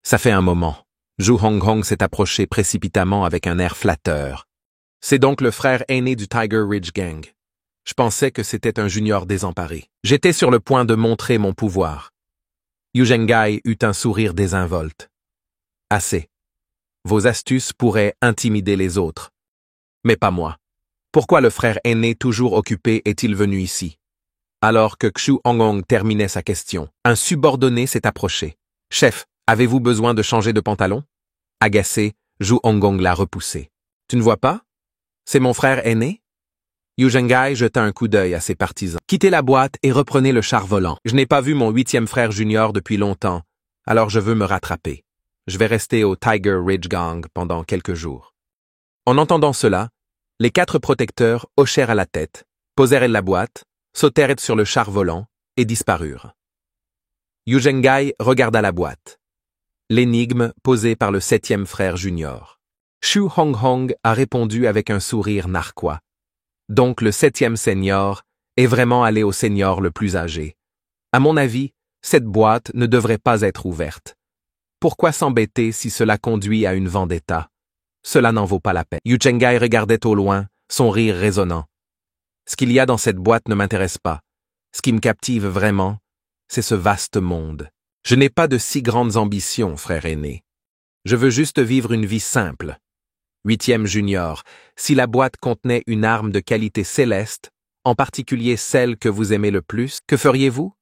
Ça fait un moment. Zhu Honghong s'est approché précipitamment avec un air flatteur. « C'est donc le frère aîné du Tiger Ridge Gang. Je pensais que c'était un junior désemparé. J'étais sur le point de montrer mon pouvoir. » Yu Zhenghai eut un sourire désinvolte. « Assez. Vos astuces pourraient intimider les autres. Mais pas moi. Pourquoi le frère aîné toujours occupé est-il venu ici? » Alors que Zhu Honghong terminait sa question, un subordonné s'est approché. « Chef, avez-vous besoin de changer de pantalon? » Agacé, Zhu Honghong l'a repoussé. « Tu ne vois pas? C'est mon frère aîné? » Yu Zhenghai jeta un coup d'œil à ses partisans. « Quittez la boîte et reprenez le char volant. Je n'ai pas vu mon 8e frère junior depuis longtemps, alors je veux me rattraper. Je vais rester au Tiger Ridge Gang pendant quelques jours. » En entendant cela, les 4 protecteurs hochèrent à la tête, posèrent la boîte, sautèrent sur le char volant et disparurent. Yu Zhenghai regarda la boîte. L'énigme posée par le 7e frère junior. Zhu Honghong a répondu avec un sourire narquois. Donc le 7e senior est vraiment allé au senior le plus âgé. À mon avis, cette boîte ne devrait pas être ouverte. Pourquoi s'embêter si cela conduit à une vendetta? Cela n'en vaut pas la peine. Yu Zhenghai regardait au loin, son rire résonnant. Ce qu'il y a dans cette boîte ne m'intéresse pas. Ce qui me captive vraiment, c'est ce vaste monde. Je n'ai pas de si grandes ambitions, frère aîné. Je veux juste vivre une vie simple. 8e junior, si la boîte contenait une arme de qualité céleste, en particulier celle que vous aimez le plus, que feriez-vous?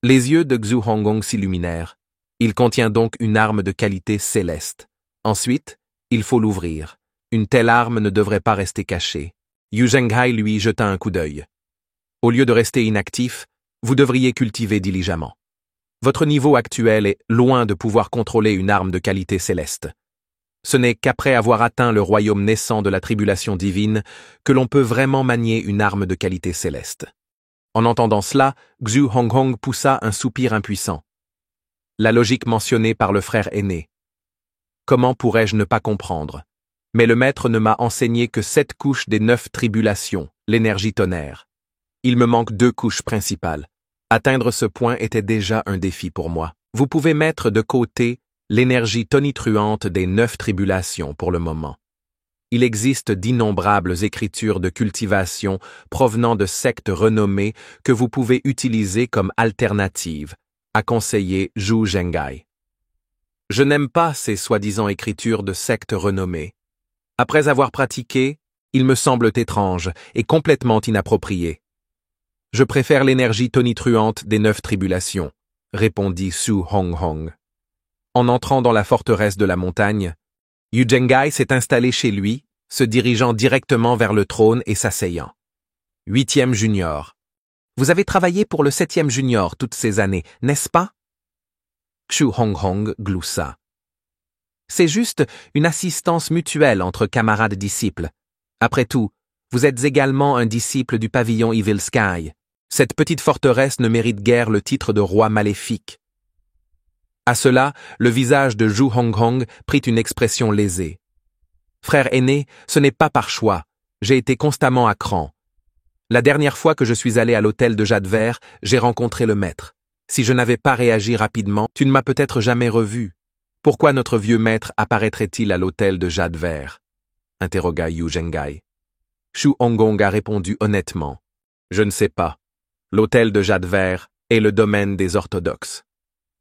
Les yeux de Zhu Honghong s'illuminèrent. Il contient donc une arme de qualité céleste. Ensuite, il faut l'ouvrir. Une telle arme ne devrait pas rester cachée. Yu Zhenghai lui jeta un coup d'œil. Au lieu de rester inactif, vous devriez cultiver diligemment. Votre niveau actuel est loin de pouvoir contrôler une arme de qualité céleste. Ce n'est qu'après avoir atteint le royaume naissant de la tribulation divine que l'on peut vraiment manier une arme de qualité céleste. En entendant cela, Zhu Honghong poussa un soupir impuissant. La logique mentionnée par le frère aîné. Comment pourrais-je ne pas comprendre? Mais le maître ne m'a enseigné que 7 couches des 9 tribulations, l'énergie tonnerre. Il me manque 2 couches principales. Atteindre ce point était déjà un défi pour moi. Vous pouvez mettre de côté l'énergie tonitruante des 9 tribulations pour le moment. Il existe d'innombrables écritures de cultivation provenant de sectes renommées que vous pouvez utiliser comme alternative, a conseillé Zhu Zhenghai. Je n'aime pas ces soi-disant écritures de sectes renommées. Après avoir pratiqué, ils me semblent étranges et complètement inappropriés. Je préfère l'énergie tonitruante des 9 tribulations, répondit Zhu Honghong. En entrant dans la forteresse de la montagne, Yu Zhenghai s'est installé chez lui, se dirigeant directement vers le trône et s'asseyant. 8e junior. Vous avez travaillé pour le 7e junior toutes ces années, n'est-ce pas? Zhu Honghong gloussa. C'est juste une assistance mutuelle entre camarades disciples. Après tout, vous êtes également un disciple du pavillon Evil Sky. Cette petite forteresse ne mérite guère le titre de roi maléfique. À cela, le visage de Zhu Honghong prit une expression lésée. Frère aîné, ce n'est pas par choix. J'ai été constamment à cran. La dernière fois que je suis allé à l'hôtel de Jade Vert, j'ai rencontré le maître. Si je n'avais pas réagi rapidement, tu ne m'as peut-être jamais revu. Pourquoi notre vieux maître apparaîtrait-il à l'hôtel de Jade Vert? Interrogea Yu Zhenghai. Zhu Honghong a répondu honnêtement. Je ne sais pas. L'hôtel de Jade Vert est le domaine des orthodoxes.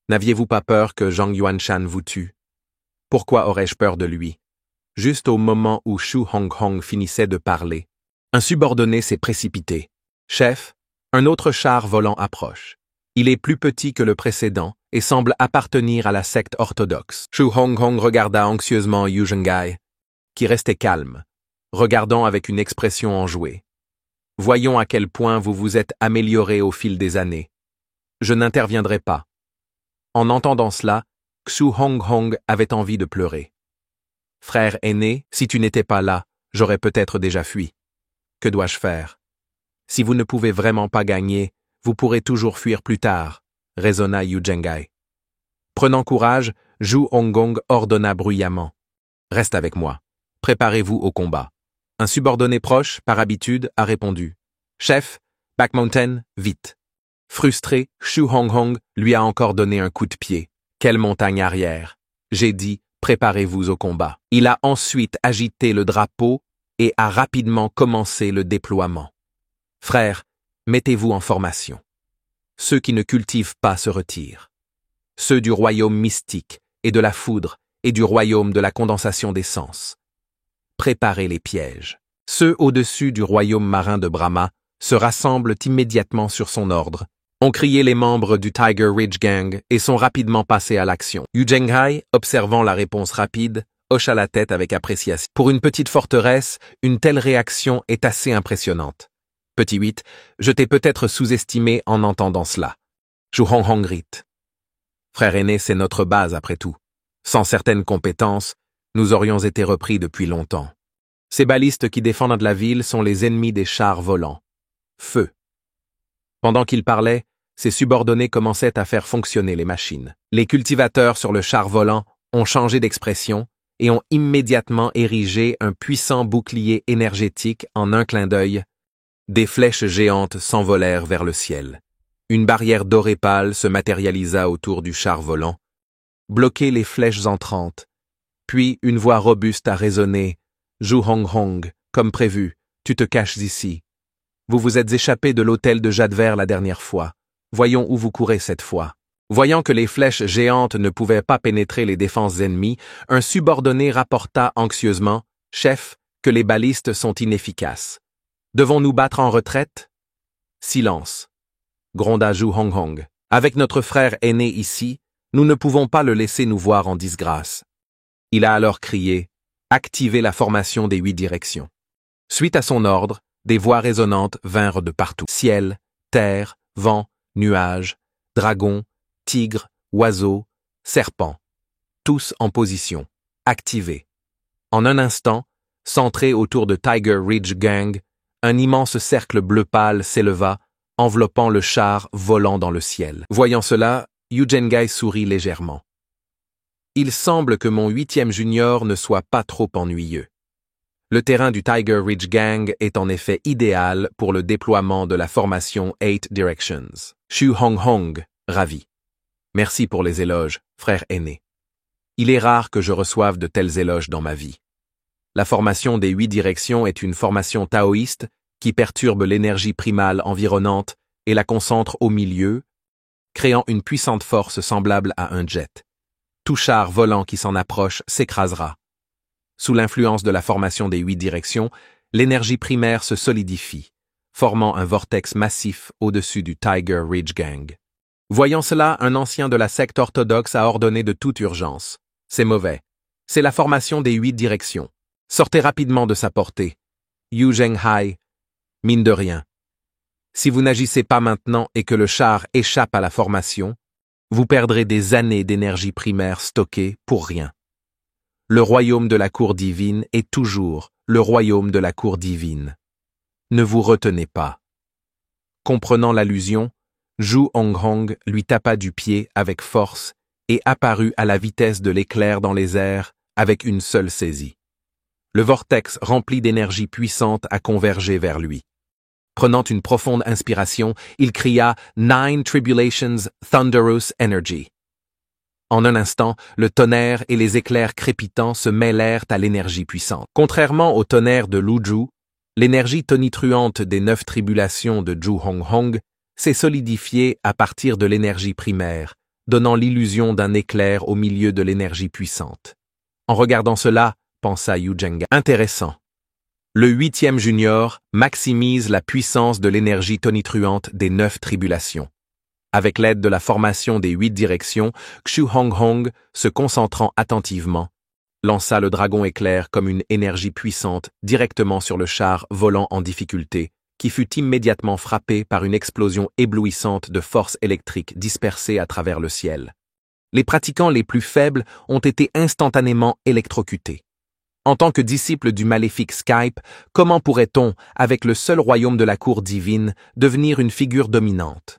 N'aviez-vous pas peur que Zhang Yuanshan vous tue? Pourquoi aurais-je peur de lui? Juste au moment où Zhu Honghong finissait de parler, un subordonné s'est précipité. Chef, un autre char volant approche. Il est plus petit que le précédent et semble appartenir à la secte orthodoxe. Zhu Honghong regarda anxieusement Yu Zhenghai, qui restait calme, regardant avec une expression enjouée. Voyons à quel point vous vous êtes amélioré au fil des années. Je n'interviendrai pas. En entendant cela, Zhu Honghong avait envie de pleurer. Frère aîné, si tu n'étais pas là, j'aurais peut-être déjà fui. Que dois-je faire? Si vous ne pouvez vraiment pas gagner, vous pourrez toujours fuir plus tard, raisonna Yu Zhenghai. Prenant courage, Zhu Honghong ordonna bruyamment. Reste avec moi. Préparez-vous au combat. Un subordonné proche, par habitude, a répondu. Chef, Back Mountain, vite. Frustré, Zhu Honghong lui a encore donné un coup de pied. Quelle montagne arrière? J'ai dit, préparez-vous au combat. Il a ensuite agité le drapeau et a rapidement commencé le déploiement. Frères, mettez-vous en formation. Ceux qui ne cultivent pas se retirent. Ceux du royaume mystique et de la foudre et du royaume de la condensation des sens. Préparez les pièges. Ceux au-dessus du royaume marin de Brahma se rassemblent immédiatement sur son ordre, ont crié les membres du Tiger Ridge Gang et sont rapidement passés à l'action. Yu Zhenghai, observant la réponse rapide, hocha la tête avec appréciation. Pour une petite forteresse, une telle réaction est assez impressionnante. Petit 8, je t'ai peut-être sous-estimé en entendant cela. Zhu Honghong rit. Frère aîné, c'est notre base après tout. Sans certaines compétences, nous aurions été repris depuis longtemps. Ces balistes qui défendent la ville sont les ennemis des chars volants. Feu. Pendant qu'il parlait, ses subordonnés commençaient à faire fonctionner les machines. Les cultivateurs sur le char volant ont changé d'expression et ont immédiatement érigé un puissant bouclier énergétique en un clin d'œil. Des flèches géantes s'envolèrent vers le ciel. Une barrière dorée pâle se matérialisa autour du char volant, bloquait les flèches entrantes. Puis une voix robuste a résonné. « Zhu Honghong, comme prévu, tu te caches ici. Vous vous êtes échappé de l'hôtel de Jade Vert la dernière fois. Voyons où vous courez cette fois. » Voyant que les flèches géantes ne pouvaient pas pénétrer les défenses ennemies, un subordonné rapporta anxieusement « Chef, que les balistes sont inefficaces. Devons-nous battre en retraite? » Silence. Gronda Zhu Honghong. Avec notre frère aîné ici, nous ne pouvons pas le laisser nous voir en disgrâce. Il a alors crié « Activez la formation des 8 directions. » Suite à son ordre, des voix résonnantes vinrent de partout. Ciel, terre, vent, nuages, dragons, tigres, oiseaux, serpents. Tous en position. Activés. En un instant, centré autour de Tiger Ridge Gang, un immense cercle bleu pâle s'éleva, enveloppant le char volant dans le ciel. Voyant cela, Yu Zhenghai sourit légèrement. Il semble que mon 8e junior ne soit pas trop ennuyeux. Le terrain du Tiger Ridge Gang est en effet idéal pour le déploiement de la formation 8 Directions. Zhu Honghong, ravi. Merci pour les éloges, frère aîné. Il est rare que je reçoive de tels éloges dans ma vie. La formation des 8 directions est une formation taoïste qui perturbe l'énergie primale environnante et la concentre au milieu, créant une puissante force semblable à un jet. Tout char volant qui s'en approche s'écrasera. Sous l'influence de la formation des 8 directions, l'énergie primaire se solidifie, formant un vortex massif au-dessus du Tiger Ridge Gang. Voyant cela, un ancien de la secte orthodoxe a ordonné de toute urgence. C'est mauvais. C'est la formation des 8 directions. Sortez rapidement de sa portée. Yu Zhenghai, mine de rien. Si vous n'agissez pas maintenant et que le char échappe à la formation, vous perdrez des années d'énergie primaire stockée pour rien. Le royaume de la cour divine est toujours le royaume de la cour divine. Ne vous retenez pas. Comprenant l'allusion, Zhu Honghong lui tapa du pied avec force et apparut à la vitesse de l'éclair dans les airs avec une seule saisie. Le vortex rempli d'énergie puissante a convergé vers lui. Prenant une profonde inspiration, il cria « Nine Tribulations, Thunderous Energy ». En un instant, le tonnerre et les éclairs crépitants se mêlèrent à l'énergie puissante. Contrairement au tonnerre de Luzhu, l'énergie tonitruante des 9 tribulations de Zhu Honghong s'est solidifiée à partir de l'énergie primaire, donnant l'illusion d'un éclair au milieu de l'énergie puissante. En regardant cela, pensa Yu Zhenghai. Intéressant. Le 8e junior maximise la puissance de l'énergie tonitruante des 9 tribulations. Avec l'aide de la formation des 8 directions, Zhu Honghong, se concentrant attentivement, lança le dragon éclair comme une énergie puissante directement sur le char volant en difficulté, qui fut immédiatement frappé par une explosion éblouissante de force électrique dispersée à travers le ciel. Les pratiquants les plus faibles ont été instantanément électrocutés. En tant que disciple du maléfique Skype, comment pourrait-on, avec le seul royaume de la cour divine, devenir une figure dominante?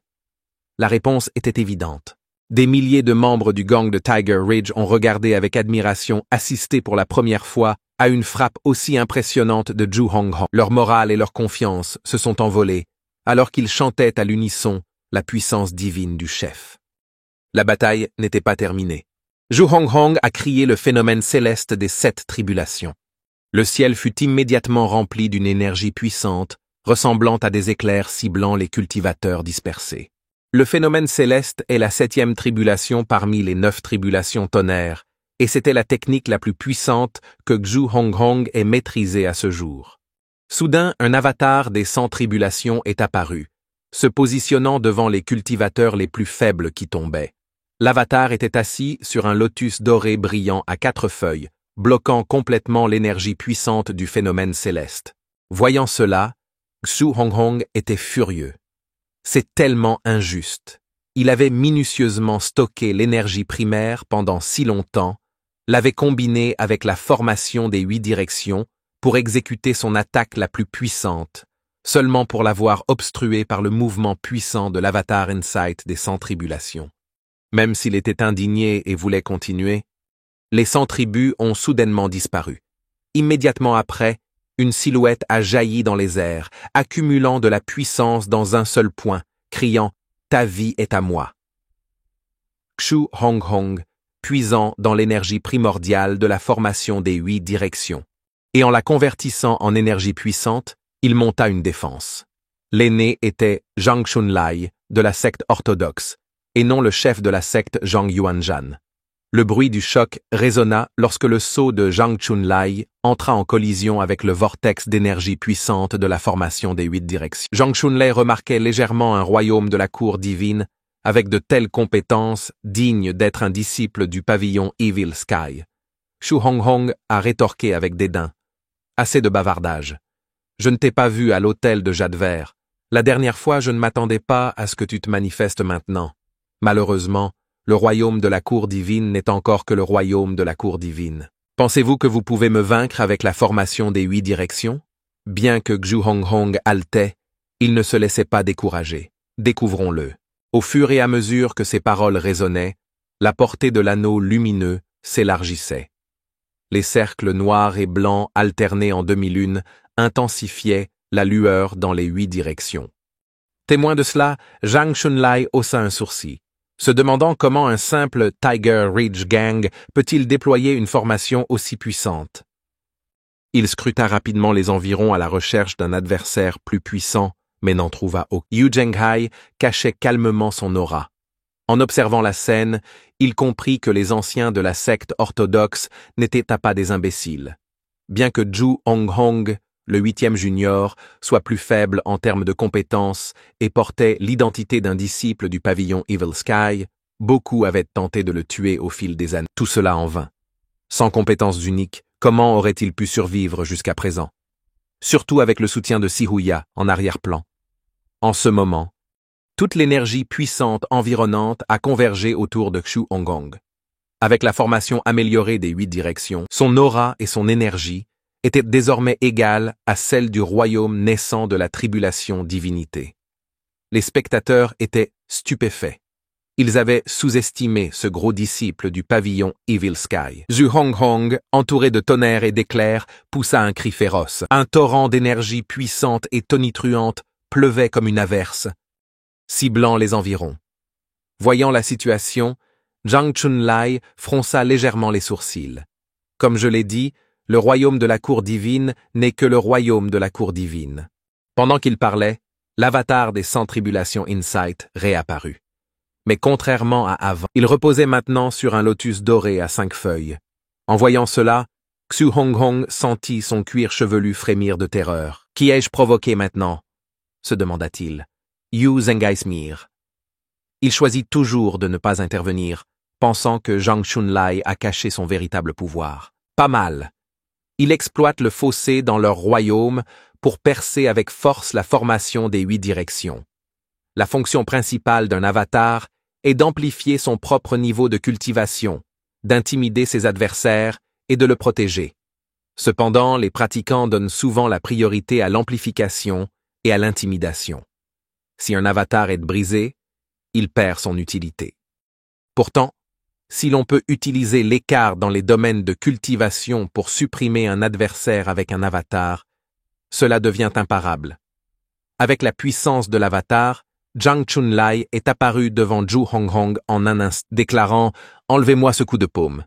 La réponse était évidente. Des milliers de membres du gang de Tiger Ridge ont regardé avec admiration assister pour la première fois à une frappe aussi impressionnante de Zhu Honghong. Leur morale et leur confiance se sont envolées, alors qu'ils chantaient à l'unisson la puissance divine du chef. La bataille n'était pas terminée. Zhu Honghong a crié le phénomène céleste des 7 tribulations. Le ciel fut immédiatement rempli d'une énergie puissante, ressemblant à des éclairs ciblant les cultivateurs dispersés. Le phénomène céleste est la 7e tribulation parmi les 9 tribulations tonnerres, et c'était la technique la plus puissante que Zhu Honghong ait maîtrisée à ce jour. Soudain, un avatar des 100 tribulations est apparu, se positionnant devant les cultivateurs les plus faibles qui tombaient. L'avatar était assis sur un lotus doré brillant à 4 feuilles, bloquant complètement l'énergie puissante du phénomène céleste. Voyant cela, Zhu Honghong était furieux. C'est tellement injuste. Il avait minutieusement stocké l'énergie primaire pendant si longtemps, l'avait combinée avec la formation des 8 directions pour exécuter son attaque la plus puissante, seulement pour l'avoir obstruée par le mouvement puissant de l'avatar Insight des 100 tribulations. Même s'il était indigné et voulait continuer, les 100 tribus ont soudainement disparu. Immédiatement après, une silhouette a jailli dans les airs, accumulant de la puissance dans un seul point, criant « Ta vie est à moi ». Zhu Honghong, puisant dans l'énergie primordiale de la formation des 8 directions. Et en la convertissant en énergie puissante, il monta une défense. L'aîné était Zhang Xunlai, de la secte orthodoxe, et non le chef de la secte Zhang Yuanzhan. Le bruit du choc résonna lorsque le sceau de Zhang Xunlai entra en collision avec le vortex d'énergie puissante de la formation des 8 directions. Zhang Xunlai remarquait légèrement un royaume de la cour divine avec de telles compétences dignes d'être un disciple du pavillon Evil Sky. Zhu Honghong a rétorqué avec dédain. Assez de bavardage. Je ne t'ai pas vu à l'hôtel de Jade Vert. La dernière fois, je ne m'attendais pas à ce que tu te manifestes maintenant. Malheureusement, le royaume de la cour divine n'est encore que le royaume de la cour divine. Pensez-vous que vous pouvez me vaincre avec la formation des 8 directions? Bien que Zhu Honghong haletait, il ne se laissait pas décourager. Découvrons-le. Au fur et à mesure que ses paroles résonnaient, la portée de l'anneau lumineux s'élargissait. Les cercles noirs et blancs alternés en demi-lune intensifiaient la lueur dans les 8 directions. Témoin de cela, Zhang Xunlai haussa un sourcil, se demandant comment un simple Tiger Ridge Gang peut-il déployer une formation aussi puissante. Il scruta rapidement les environs à la recherche d'un adversaire plus puissant, mais n'en trouva aucun. Yu Zhenghai cachait calmement son aura. En observant la scène, il comprit que les anciens de la secte orthodoxe n'étaient pas des imbéciles. Bien que Zhu Honghong, le 8e junior, soit plus faible en termes de compétences et portait l'identité d'un disciple du pavillon Evil Sky, beaucoup avaient tenté de le tuer au fil des années. Tout cela en vain. Sans compétences uniques, comment aurait-il pu survivre jusqu'à présent? Surtout avec le soutien de Sihuya en arrière-plan. En ce moment, toute l'énergie puissante environnante a convergé autour de Zhu Honghong. Avec la formation améliorée des 8 directions, son aura et son énergie étaient désormais égales à celles du royaume naissant de la tribulation divinité. Les spectateurs étaient stupéfaits. Ils avaient sous-estimé ce gros disciple du pavillon Evil Sky. Zhu Honghong, entouré de tonnerre et d'éclairs, poussa un cri féroce. Un torrent d'énergie puissante et tonitruante pleuvait comme une averse, ciblant les environs. Voyant la situation, Zhang Chunlai fronça légèrement les sourcils. Comme je l'ai dit, le royaume de la cour divine n'est que le royaume de la cour divine. Pendant qu'il parlait, l'avatar des 100 tribulations Insight réapparut. Mais contrairement à avant, il reposait maintenant sur un lotus doré à 5 feuilles. En voyant cela, Xu Honghong sentit son cuir chevelu frémir de terreur. « Qui ai-je provoqué maintenant ?» se demanda-t-il. « Yu Zhenghai-Smir. » Il choisit toujours de ne pas intervenir, pensant que Zhang Chunlai a caché son véritable pouvoir. Pas mal. Il exploite le fossé dans leur royaume pour percer avec force la formation des 8 directions. La fonction principale d'un avatar est d'amplifier son propre niveau de cultivation, d'intimider ses adversaires et de le protéger. Cependant, les pratiquants donnent souvent la priorité à l'amplification et à l'intimidation. Si un avatar est brisé, il perd son utilité. Pourtant, si l'on peut utiliser l'écart dans les domaines de cultivation pour supprimer un adversaire avec un avatar, cela devient imparable. Avec la puissance de l'avatar, Zhang Chunlai est apparu devant Zhu Honghong en un instant, déclarant « Enlevez-moi ce coup de paume ».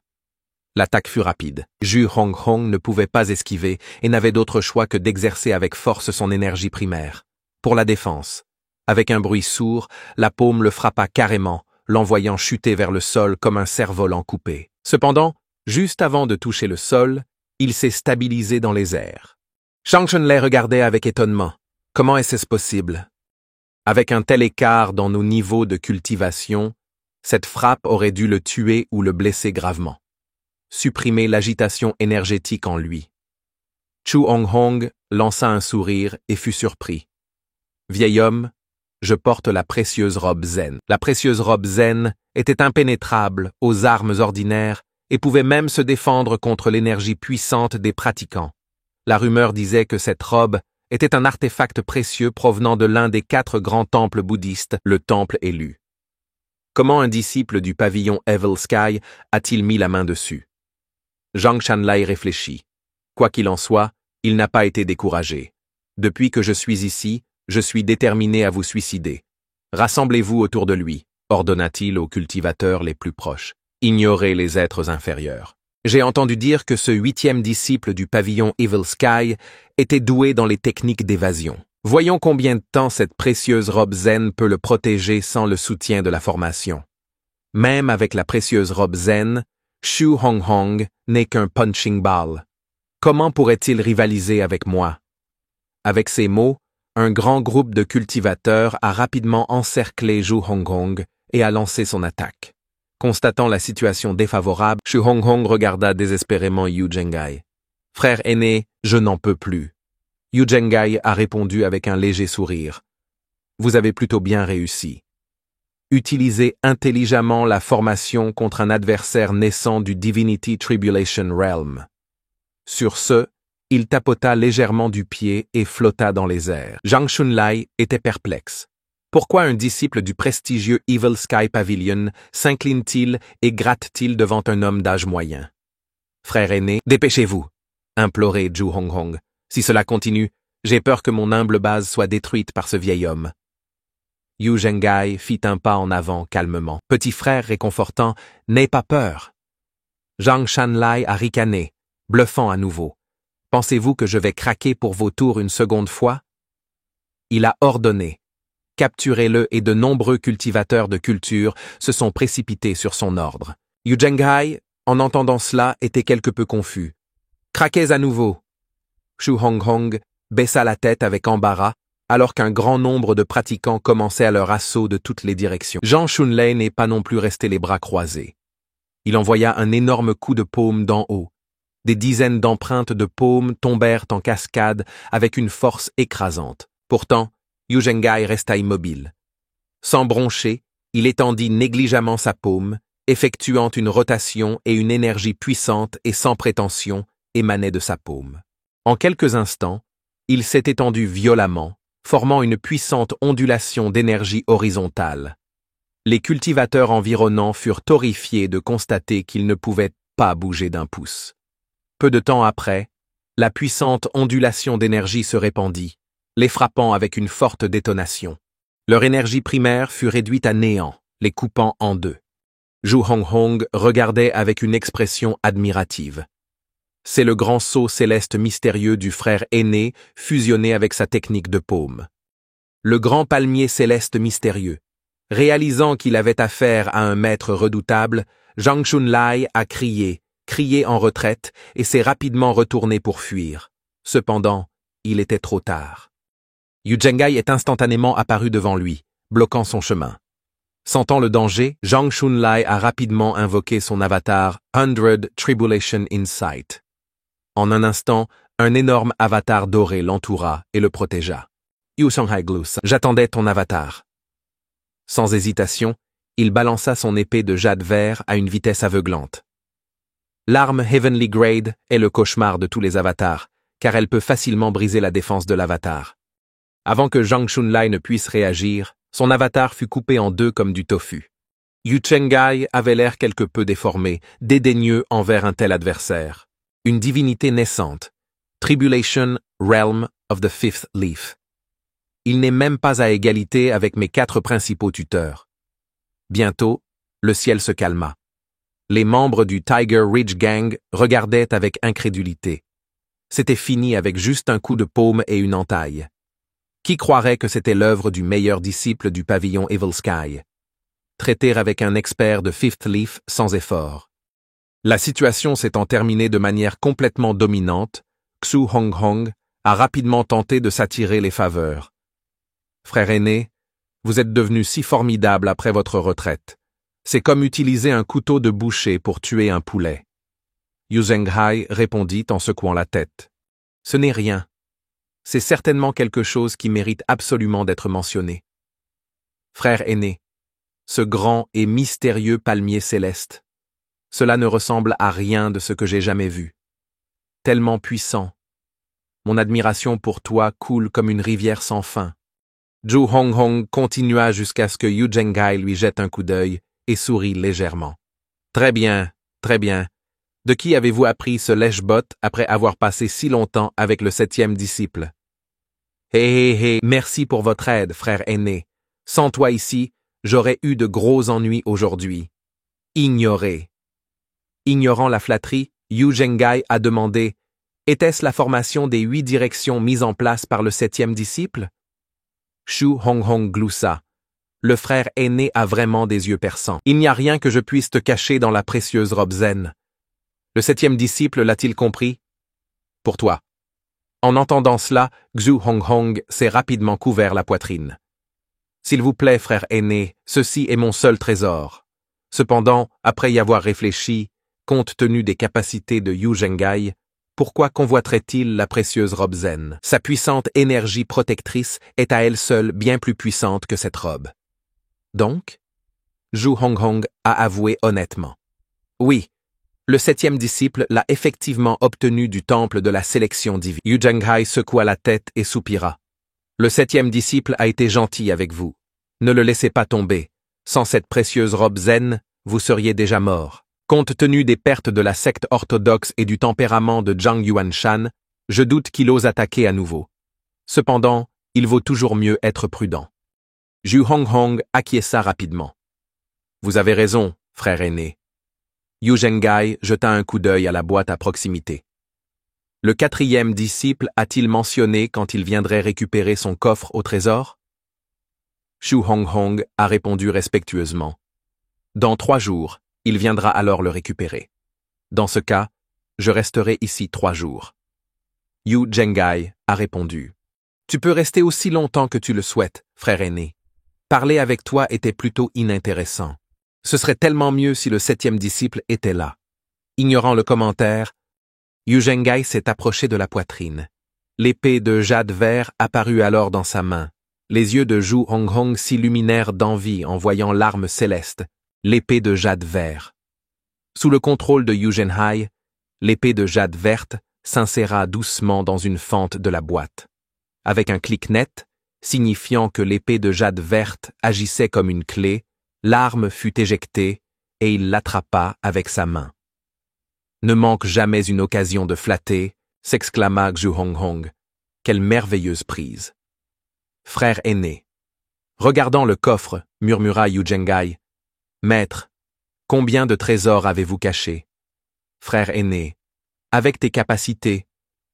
L'attaque fut rapide. Zhu Honghong ne pouvait pas esquiver et n'avait d'autre choix que d'exercer avec force son énergie primaire. Pour la défense, avec un bruit sourd, la paume le frappa carrément, l'envoyant chuter vers le sol comme un cerf-volant coupé. Cependant, juste avant de toucher le sol, il s'est stabilisé dans les airs. Zhang Chunlai regardait avec étonnement. Comment est-ce possible? Avec un tel écart dans nos niveaux de cultivation, cette frappe aurait dû le tuer ou le blesser gravement. Supprimer l'agitation énergétique en lui. Zhu Honghong lança un sourire et fut surpris. Vieil homme, je porte la précieuse robe zen. La précieuse robe zen était impénétrable aux armes ordinaires et pouvait même se défendre contre l'énergie puissante des pratiquants. La rumeur disait que cette robe était un artefact précieux provenant de l'un des 4 grands temples bouddhistes, le temple élu. Comment un disciple du pavillon Evil Sky a-t-il mis la main dessus? Zhang Chunlai réfléchit. Quoi qu'il en soit, il n'a pas été découragé. Depuis que je suis ici, je suis déterminé à vous suicider. Rassemblez-vous autour de lui, ordonna-t-il aux cultivateurs les plus proches. Ignorez les êtres inférieurs. J'ai entendu dire que ce 8e disciple du pavillon Evil Sky était doué dans les techniques d'évasion. Voyons combien de temps cette précieuse robe zen peut le protéger sans le soutien de la formation. Même avec la précieuse robe zen, Zhu Honghong n'est qu'un punching ball. Comment pourrait-il rivaliser avec moi? Avec ces mots, un grand groupe de cultivateurs a rapidement encerclé Zhu Honghong et a lancé son attaque. Constatant la situation défavorable, Zhu Honghong regarda désespérément Yu Zhenghai. « Frère aîné, je n'en peux plus. » Yu Zhenghai a répondu avec un léger sourire. « Vous avez plutôt bien réussi. Utilisez intelligemment la formation contre un adversaire naissant du Divinity Tribulation Realm. » Sur ce, il tapota légèrement du pied et flotta dans les airs. Zhang Chunlai était perplexe. Pourquoi un disciple du prestigieux Evil Sky Pavilion s'incline-t-il et gratte-t-il devant un homme d'âge moyen? Frère aîné, dépêchez-vous, implorait Zhu Honghong. Si cela continue, j'ai peur que mon humble base soit détruite par ce vieil homme. Yu Zhenghai fit un pas en avant calmement. Petit frère réconfortant, n'aie pas peur. Zhang Chunlai a ricané, bluffant à nouveau. Pensez-vous que je vais craquer pour vos tours une seconde fois? Il a ordonné. Capturez-le et de nombreux cultivateurs de culture se sont précipités sur son ordre. Yu Zhenghai, en entendant cela, était quelque peu confus. Craquez à nouveau. Zhu Honghong baissa la tête avec embarras, alors qu'un grand nombre de pratiquants commençaient à leur assaut de toutes les directions. Zhang Chunlai n'est pas non plus resté les bras croisés. Il envoya un énorme coup de paume d'en haut. Des dizaines d'empreintes de paume tombèrent en cascade avec une force écrasante. Pourtant, Yu Zhenghai resta immobile. Sans broncher, il étendit négligemment sa paume, effectuant une rotation et une énergie puissante et sans prétention émanait de sa paume. En quelques instants, il s'est étendu violemment, formant une puissante ondulation d'énergie horizontale. Les cultivateurs environnants furent horrifiés de constater qu'ils ne pouvaient pas bouger d'un pouce. Peu de temps après, la puissante ondulation d'énergie se répandit, les frappant avec une forte détonation. Leur énergie primaire fut réduite à néant, les coupant en deux. Zhu Honghong regardait avec une expression admirative. C'est le grand sceau céleste mystérieux du frère aîné fusionné avec sa technique de paume. Le grand palmier céleste mystérieux. Réalisant qu'il avait affaire à un maître redoutable, Zhang Xunlai a crié en retraite et s'est rapidement retourné pour fuir. Cependant, il était trop tard. Yu Zhenghai est instantanément apparu devant lui, bloquant son chemin. Sentant le danger, Zhang Xunlai a rapidement invoqué son avatar 100 Tribulation Insight. En un instant, un énorme avatar doré l'entoura et le protégea. Yu Shanghai Glus, j'attendais ton avatar. Sans hésitation, il balança son épée de jade vert à une vitesse aveuglante. L'arme Heavenly Grade est le cauchemar de tous les avatars, car elle peut facilement briser la défense de l'avatar. Avant que Zhang Xunlai ne puisse réagir, son avatar fut coupé en deux comme du tofu. Yu Zhenghai avait l'air quelque peu déformé, dédaigneux envers un tel adversaire. Une divinité naissante. Tribulation, Realm of the Fifth Leaf. Il n'est même pas à égalité avec mes 4 principaux tuteurs. Bientôt, le ciel se calma. Les membres du Tiger Ridge Gang regardaient avec incrédulité. C'était fini avec juste un coup de paume et une entaille. Qui croirait que c'était l'œuvre du meilleur disciple du pavillon Evil Sky? Traiter avec un expert de Fifth Leaf sans effort. La situation s'étant terminée de manière complètement dominante, Zhu Honghong a rapidement tenté de s'attirer les faveurs. Frère aîné, vous êtes devenu si formidable après votre retraite. C'est comme utiliser un couteau de boucher pour tuer un poulet. Yu Zhenghai répondit en secouant la tête. Ce n'est rien. C'est certainement quelque chose qui mérite absolument d'être mentionné. Frère aîné, ce grand et mystérieux palmier céleste, cela ne ressemble à rien de ce que j'ai jamais vu. Tellement puissant. Mon admiration pour toi coule comme une rivière sans fin. Zhu Honghong continua jusqu'à ce que Yu Zhenghai lui jette un coup d'œil et sourit légèrement. Très bien, très bien. De qui avez-vous appris ce lèche-bot après avoir passé si longtemps avec le 7e disciple? Hé, merci pour votre aide, frère aîné. Sans toi ici, j'aurais eu de gros ennuis aujourd'hui. Ignoré. Ignorant la flatterie, Yu Zhenghai a demandé « Était-ce la formation des 8 directions mises en place par le 7e disciple ?» Zhu Honghong gloussa. Le frère aîné a vraiment des yeux perçants. Il n'y a rien que je puisse te cacher dans la précieuse robe zen. Le 7e disciple l'a-t-il compris? Pour toi. En entendant cela, Zhu Honghong s'est rapidement couvert la poitrine. S'il vous plaît, frère aîné, ceci est mon seul trésor. Cependant, après y avoir réfléchi, compte tenu des capacités de Yu Zhenghai, pourquoi convoiterait-il la précieuse robe zen? Sa puissante énergie protectrice est à elle seule bien plus puissante que cette robe. Donc, Zhu Honghong a avoué honnêtement. Oui, le 7e disciple l'a effectivement obtenu du temple de la sélection divine. Yu Zhenghai secoua la tête et soupira. Le 7e disciple a été gentil avec vous. Ne le laissez pas tomber. Sans cette précieuse robe zen, vous seriez déjà mort. Compte tenu des pertes de la secte orthodoxe et du tempérament de Zhang Yuanshan, je doute qu'il ose attaquer à nouveau. Cependant, il vaut toujours mieux être prudent. Zhu Honghong acquiesça rapidement. Vous avez raison, frère aîné. Yu Zhenghai jeta un coup d'œil à la boîte à proximité. Le 4e disciple a-t-il mentionné quand il viendrait récupérer son coffre au trésor? Zhu Honghong a répondu respectueusement. Dans 3 jours, il viendra alors le récupérer. Dans ce cas, je resterai ici 3 jours. Yu Zhenghai a répondu. Tu peux rester aussi longtemps que tu le souhaites, frère aîné. Parler avec toi était plutôt inintéressant. Ce serait tellement mieux si le 7e disciple était là. Ignorant le commentaire, Yu Zhenghai s'est approché de la poitrine. L'épée de jade vert apparut alors dans sa main. Les yeux de Zhu Honghong s'illuminèrent d'envie en voyant l'arme céleste, l'épée de jade vert. Sous le contrôle de Yu Zhenghai, l'épée de jade verte s'inséra doucement dans une fente de la boîte. Avec un clic net, signifiant que l'épée de jade verte agissait comme une clé, L'arme fut éjectée, et il l'attrapa avec sa main. « Ne manque jamais une occasion de flatter », s'exclama Zhu Honghong. « Quelle merveilleuse prise !» Frère aîné. Regardant le coffre, murmura Yu Zhenghai. « Maître, combien de trésors avez-vous cachés ?» Frère aîné. Avec tes capacités,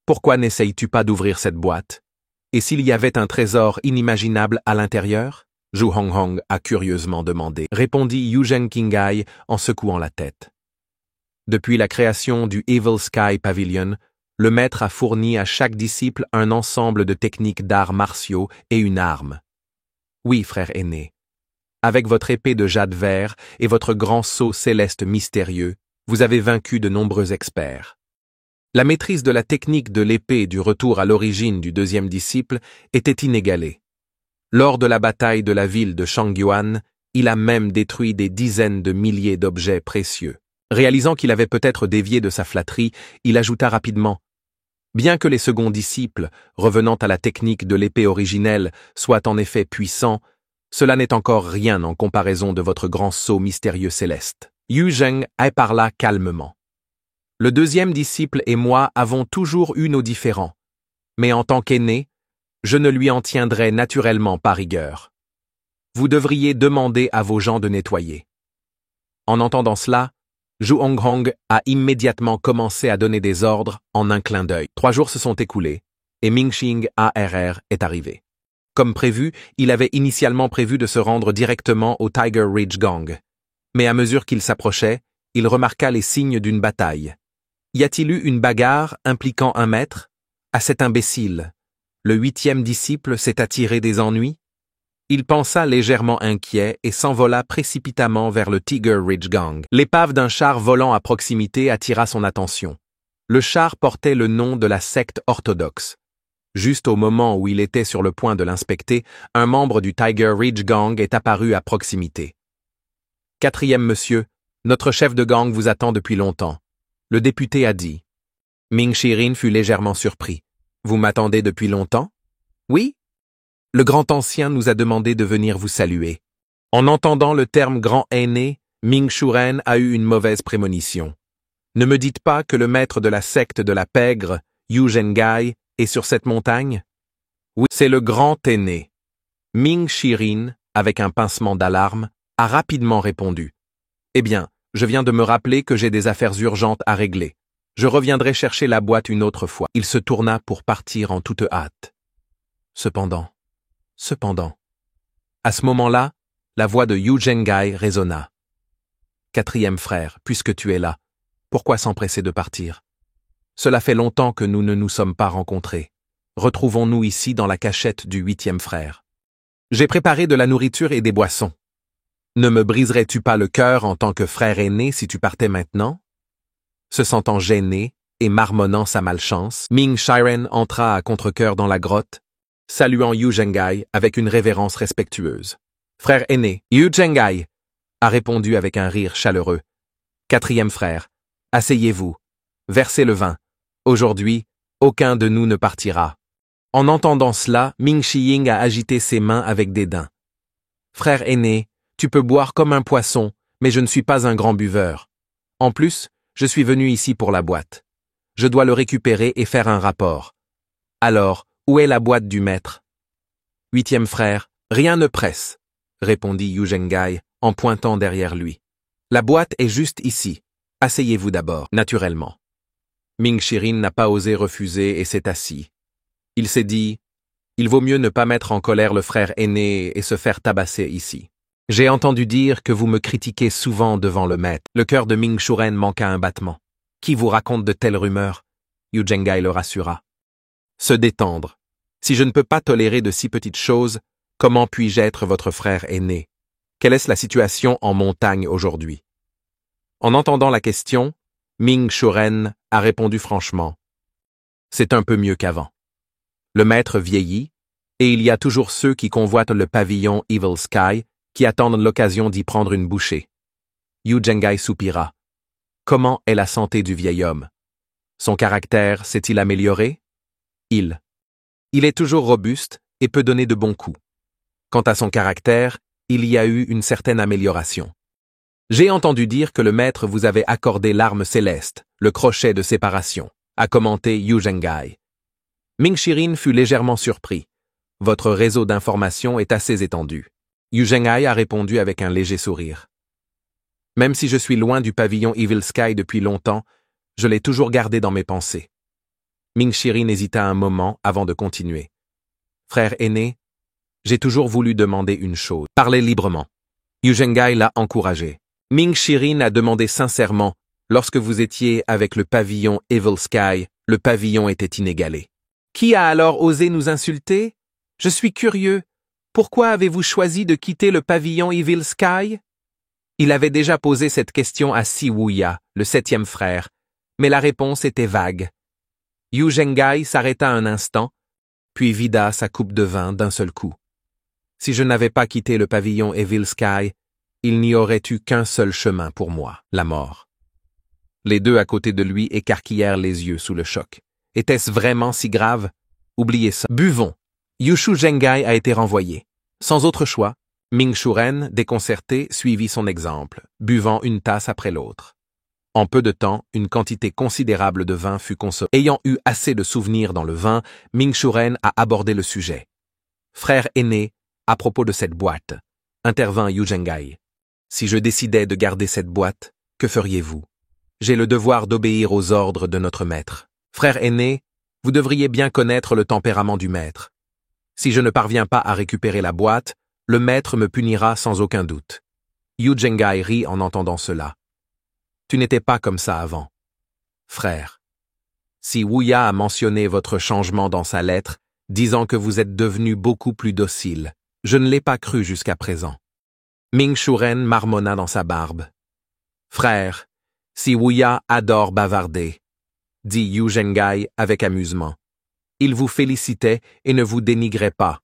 pourquoi n'essayes-tu pas d'ouvrir cette boîte? Et s'il y avait un trésor inimaginable à l'intérieur? Zhu Honghong a curieusement demandé, répondit Yu Zhenghai en secouant la tête. Depuis la création du Evil Sky Pavilion, le maître a fourni à chaque disciple un ensemble de techniques d'arts martiaux et une arme. Oui, frère aîné. Avec votre épée de jade vert et votre grand sceau céleste mystérieux, vous avez vaincu de nombreux experts. La maîtrise de la technique de l'épée et du retour à l'origine du deuxième disciple était inégalée. Lors de la bataille de la ville de Shangyuan, il a même détruit des dizaines de milliers d'objets précieux. Réalisant qu'il avait peut-être dévié de sa flatterie, il ajouta rapidement « Bien que les seconds disciples, revenant à la technique de l'épée originelle, soient en effet puissants, cela n'est encore rien en comparaison de votre grand sceau mystérieux céleste. » Yu Zhenghai parla calmement. « Le deuxième disciple et moi avons toujours eu nos différends, mais en tant qu'aîné, je ne lui en tiendrai naturellement pas rigueur. Vous devriez demander à vos gens de nettoyer. » En entendant cela, Zhu Honghong a immédiatement commencé à donner des ordres en un clin d'œil. 3 jours se sont écoulés, et Mingxing ARR est arrivé. Comme prévu, il avait initialement prévu de se rendre directement au Tiger Ridge Gang. Mais à mesure qu'il s'approchait, il remarqua les signes d'une bataille. Y a-t-il eu une bagarre impliquant un maître? À cet imbécile, le 8e disciple s'est attiré des ennuis? Il pensa légèrement inquiet et s'envola précipitamment vers le Tiger Ridge Gang. L'épave d'un char volant à proximité attira son attention. Le char portait le nom de la secte orthodoxe. Juste au moment où il était sur le point de l'inspecter, un membre du Tiger Ridge Gang est apparu à proximité. « 4e monsieur, notre chef de gang vous attend depuis longtemps. » Le député a dit. Ming Shirin fut légèrement surpris. « Vous m'attendez depuis longtemps? »« Oui. » Le grand ancien nous a demandé de venir vous saluer. En entendant le terme grand aîné, Ming Shiren a eu une mauvaise prémonition. Ne me dites pas que le maître de la secte de la pègre, Yu Zhenghai, est sur cette montagne? Oui, c'est le grand aîné. Ming Shirin, avec un pincement d'alarme, a rapidement répondu. Eh bien, je viens de me rappeler que j'ai des affaires urgentes à régler. Je reviendrai chercher la boîte une autre fois. Il se tourna pour partir en toute hâte. Cependant, à ce moment-là, la voix de Yu Zhenghai résonna. 4e frère, puisque tu es là, pourquoi s'empresser de partir? Cela fait longtemps que nous ne nous sommes pas rencontrés. Retrouvons-nous ici dans la cachette du 8e frère. J'ai préparé de la nourriture et des boissons. Ne me briserais-tu pas le cœur en tant que frère aîné si tu partais maintenant? Se sentant gêné et marmonnant sa malchance, Ming Shiren entra à contre-cœur dans la grotte, saluant Yu Zhenghai avec une révérence respectueuse. Frère aîné, Yu Zhenghai, a répondu avec un rire chaleureux. 4e frère, asseyez-vous, versez le vin. Aujourd'hui, aucun de nous ne partira. En entendant cela, Ming Shiying a agité ses mains avec dédain. Frère aîné, tu peux boire comme un poisson, mais je ne suis pas un grand buveur. En plus, je suis venu ici pour la boîte. Je dois le récupérer et faire un rapport. Alors, où est la boîte du maître? 8e frère, rien ne presse, répondit Yu Zhenghai en pointant derrière lui. La boîte est juste ici. Asseyez-vous d'abord, naturellement. Ming Shirin n'a pas osé refuser et s'est assis. Il s'est dit, il vaut mieux ne pas mettre en colère le frère aîné et se faire tabasser ici. J'ai entendu dire que vous me critiquez souvent devant le maître. Le cœur de Ming Shiren manqua un battement. Qui vous raconte de telles rumeurs? Yu Zhenghai le rassura. Se détendre. Si je ne peux pas tolérer de si petites choses, comment puis-je être votre frère aîné? Quelle est la situation en montagne aujourd'hui? En entendant la question, Ming Shiren a répondu franchement. C'est un peu mieux qu'avant. Le maître vieillit, et il y a toujours ceux qui convoitent le pavillon Evil Sky, qui attendent l'occasion d'y prendre une bouchée. Yu Zhenghai soupira. Comment est la santé du vieil homme? Son caractère s'est-il amélioré? Il est toujours robuste et peut donner de bons coups. Quant à son caractère, il y a eu une certaine amélioration. J'ai entendu dire que le maître vous avait accordé l'arme céleste, le crochet de séparation, a commenté Yu Zhenghai. Ming Shirin fut légèrement surpris. Votre réseau d'information est assez étendu. Yu Zhenghai a répondu avec un léger sourire. Même si je suis loin du pavillon Evil Sky depuis longtemps, je l'ai toujours gardé dans mes pensées. Ming Shirin hésita un moment avant de continuer. Frère aîné, j'ai toujours voulu demander une chose. Parlez librement. Yu Zhenghai l'a encouragé. Ming Shirin a demandé sincèrement, lorsque vous étiez avec le pavillon Evil Sky, le pavillon était inégalé. Qui a alors osé nous insulter? Je suis curieux. Pourquoi avez-vous choisi de quitter le pavillon Evil Sky? Il avait déjà posé cette question à Si Wuya, le 7e frère, mais la réponse était vague. Yu Zhenghai s'arrêta un instant, puis vida sa coupe de vin d'un seul coup. Si je n'avais pas quitté le pavillon Evil Sky, il n'y aurait eu qu'un seul chemin pour moi, la mort. Les deux à côté de lui écarquillèrent les yeux sous le choc. Était-ce vraiment si grave? Oubliez ça. Buvons. Yu Zhenghai a été renvoyé. Sans autre choix, Ming Shuren, déconcerté, suivit son exemple, buvant une tasse après l'autre. En peu de temps, une quantité considérable de vin fut consommée. Ayant eu assez de souvenirs dans le vin, Ming Shuren a abordé le sujet. Frère aîné, à propos de cette boîte, intervint Yu Zhenghai. Si je décidais de garder cette boîte, que feriez-vous? J'ai le devoir d'obéir aux ordres de notre maître. Frère aîné, vous devriez bien connaître le tempérament du maître. Si je ne parviens pas à récupérer la boîte, le maître me punira sans aucun doute. Yu Zhenghai rit en entendant cela. Tu n'étais pas comme ça avant. Frère, si Wuya a mentionné votre changement dans sa lettre, disant que vous êtes devenu beaucoup plus docile, je ne l'ai pas cru jusqu'à présent. Ming Shuren marmonna dans sa barbe. Frère, si Wuya adore bavarder, dit Yu Zhenghai avec amusement. Il vous félicitait et ne vous dénigrait pas.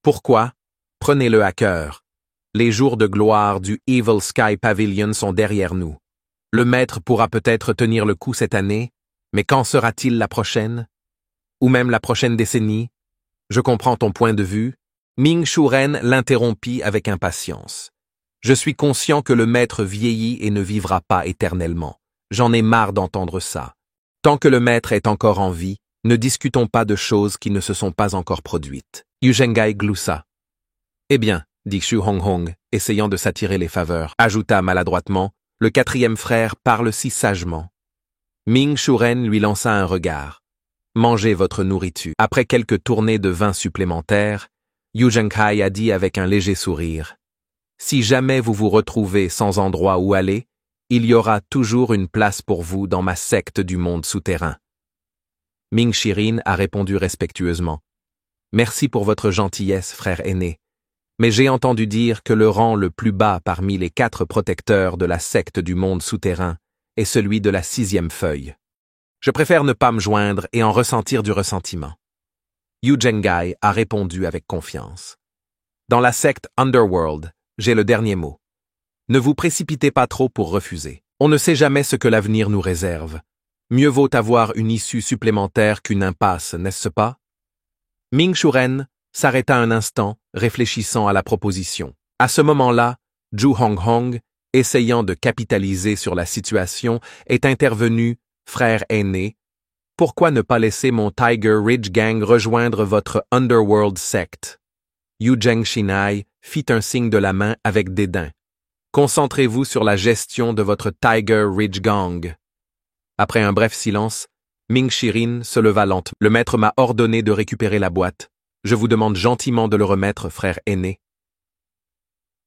Pourquoi? Prenez-le à cœur. Les jours de gloire du Evil Sky Pavilion sont derrière nous. Le maître pourra peut-être tenir le coup cette année, mais quand sera-t-il la prochaine? Ou même la prochaine décennie? Je comprends ton point de vue. Ming Shuren l'interrompit avec impatience. Je suis conscient que le maître vieillit et ne vivra pas éternellement. J'en ai marre d'entendre ça. Tant que le maître est encore en vie, ne discutons pas de choses qui ne se sont pas encore produites. Yu Zhenghai gloussa. Eh bien, dit Xu Honghong, essayant de s'attirer les faveurs, ajouta maladroitement, le 4e frère parle si sagement. Ming Shuren lui lança un regard. Mangez votre nourriture. Après quelques tournées de vin supplémentaires, Yu Zhenghai a dit avec un léger sourire. Si jamais vous vous retrouvez sans endroit où aller, il y aura toujours une place pour vous dans ma secte du monde souterrain. Ming Shirin a répondu respectueusement. Merci pour votre gentillesse, frère aîné. Mais j'ai entendu dire que le rang le plus bas parmi les 4 protecteurs de la secte du monde souterrain est celui de la 6e feuille. Je préfère ne pas me joindre et en ressentir du ressentiment. Yu Zhenghai a répondu avec confiance. Dans la secte Underworld, j'ai le dernier mot. Ne vous précipitez pas trop pour refuser. On ne sait jamais ce que l'avenir nous réserve. Mieux vaut avoir une issue supplémentaire qu'une impasse, n'est-ce pas? Ming Shuren s'arrêta un instant, réfléchissant à la proposition. À ce moment-là, Zhu Honghong, essayant de capitaliser sur la situation, est intervenu, frère aîné. Pourquoi ne pas laisser mon Tiger Ridge Gang rejoindre votre Underworld Sect? Yu Zhenghai fit un signe de la main avec dédain. Concentrez-vous sur la gestion de votre Tiger Ridge Gang. Après un bref silence, Ming Shirin se leva lentement. Le maître m'a ordonné de récupérer la boîte. Je vous demande gentiment de le remettre, frère aîné.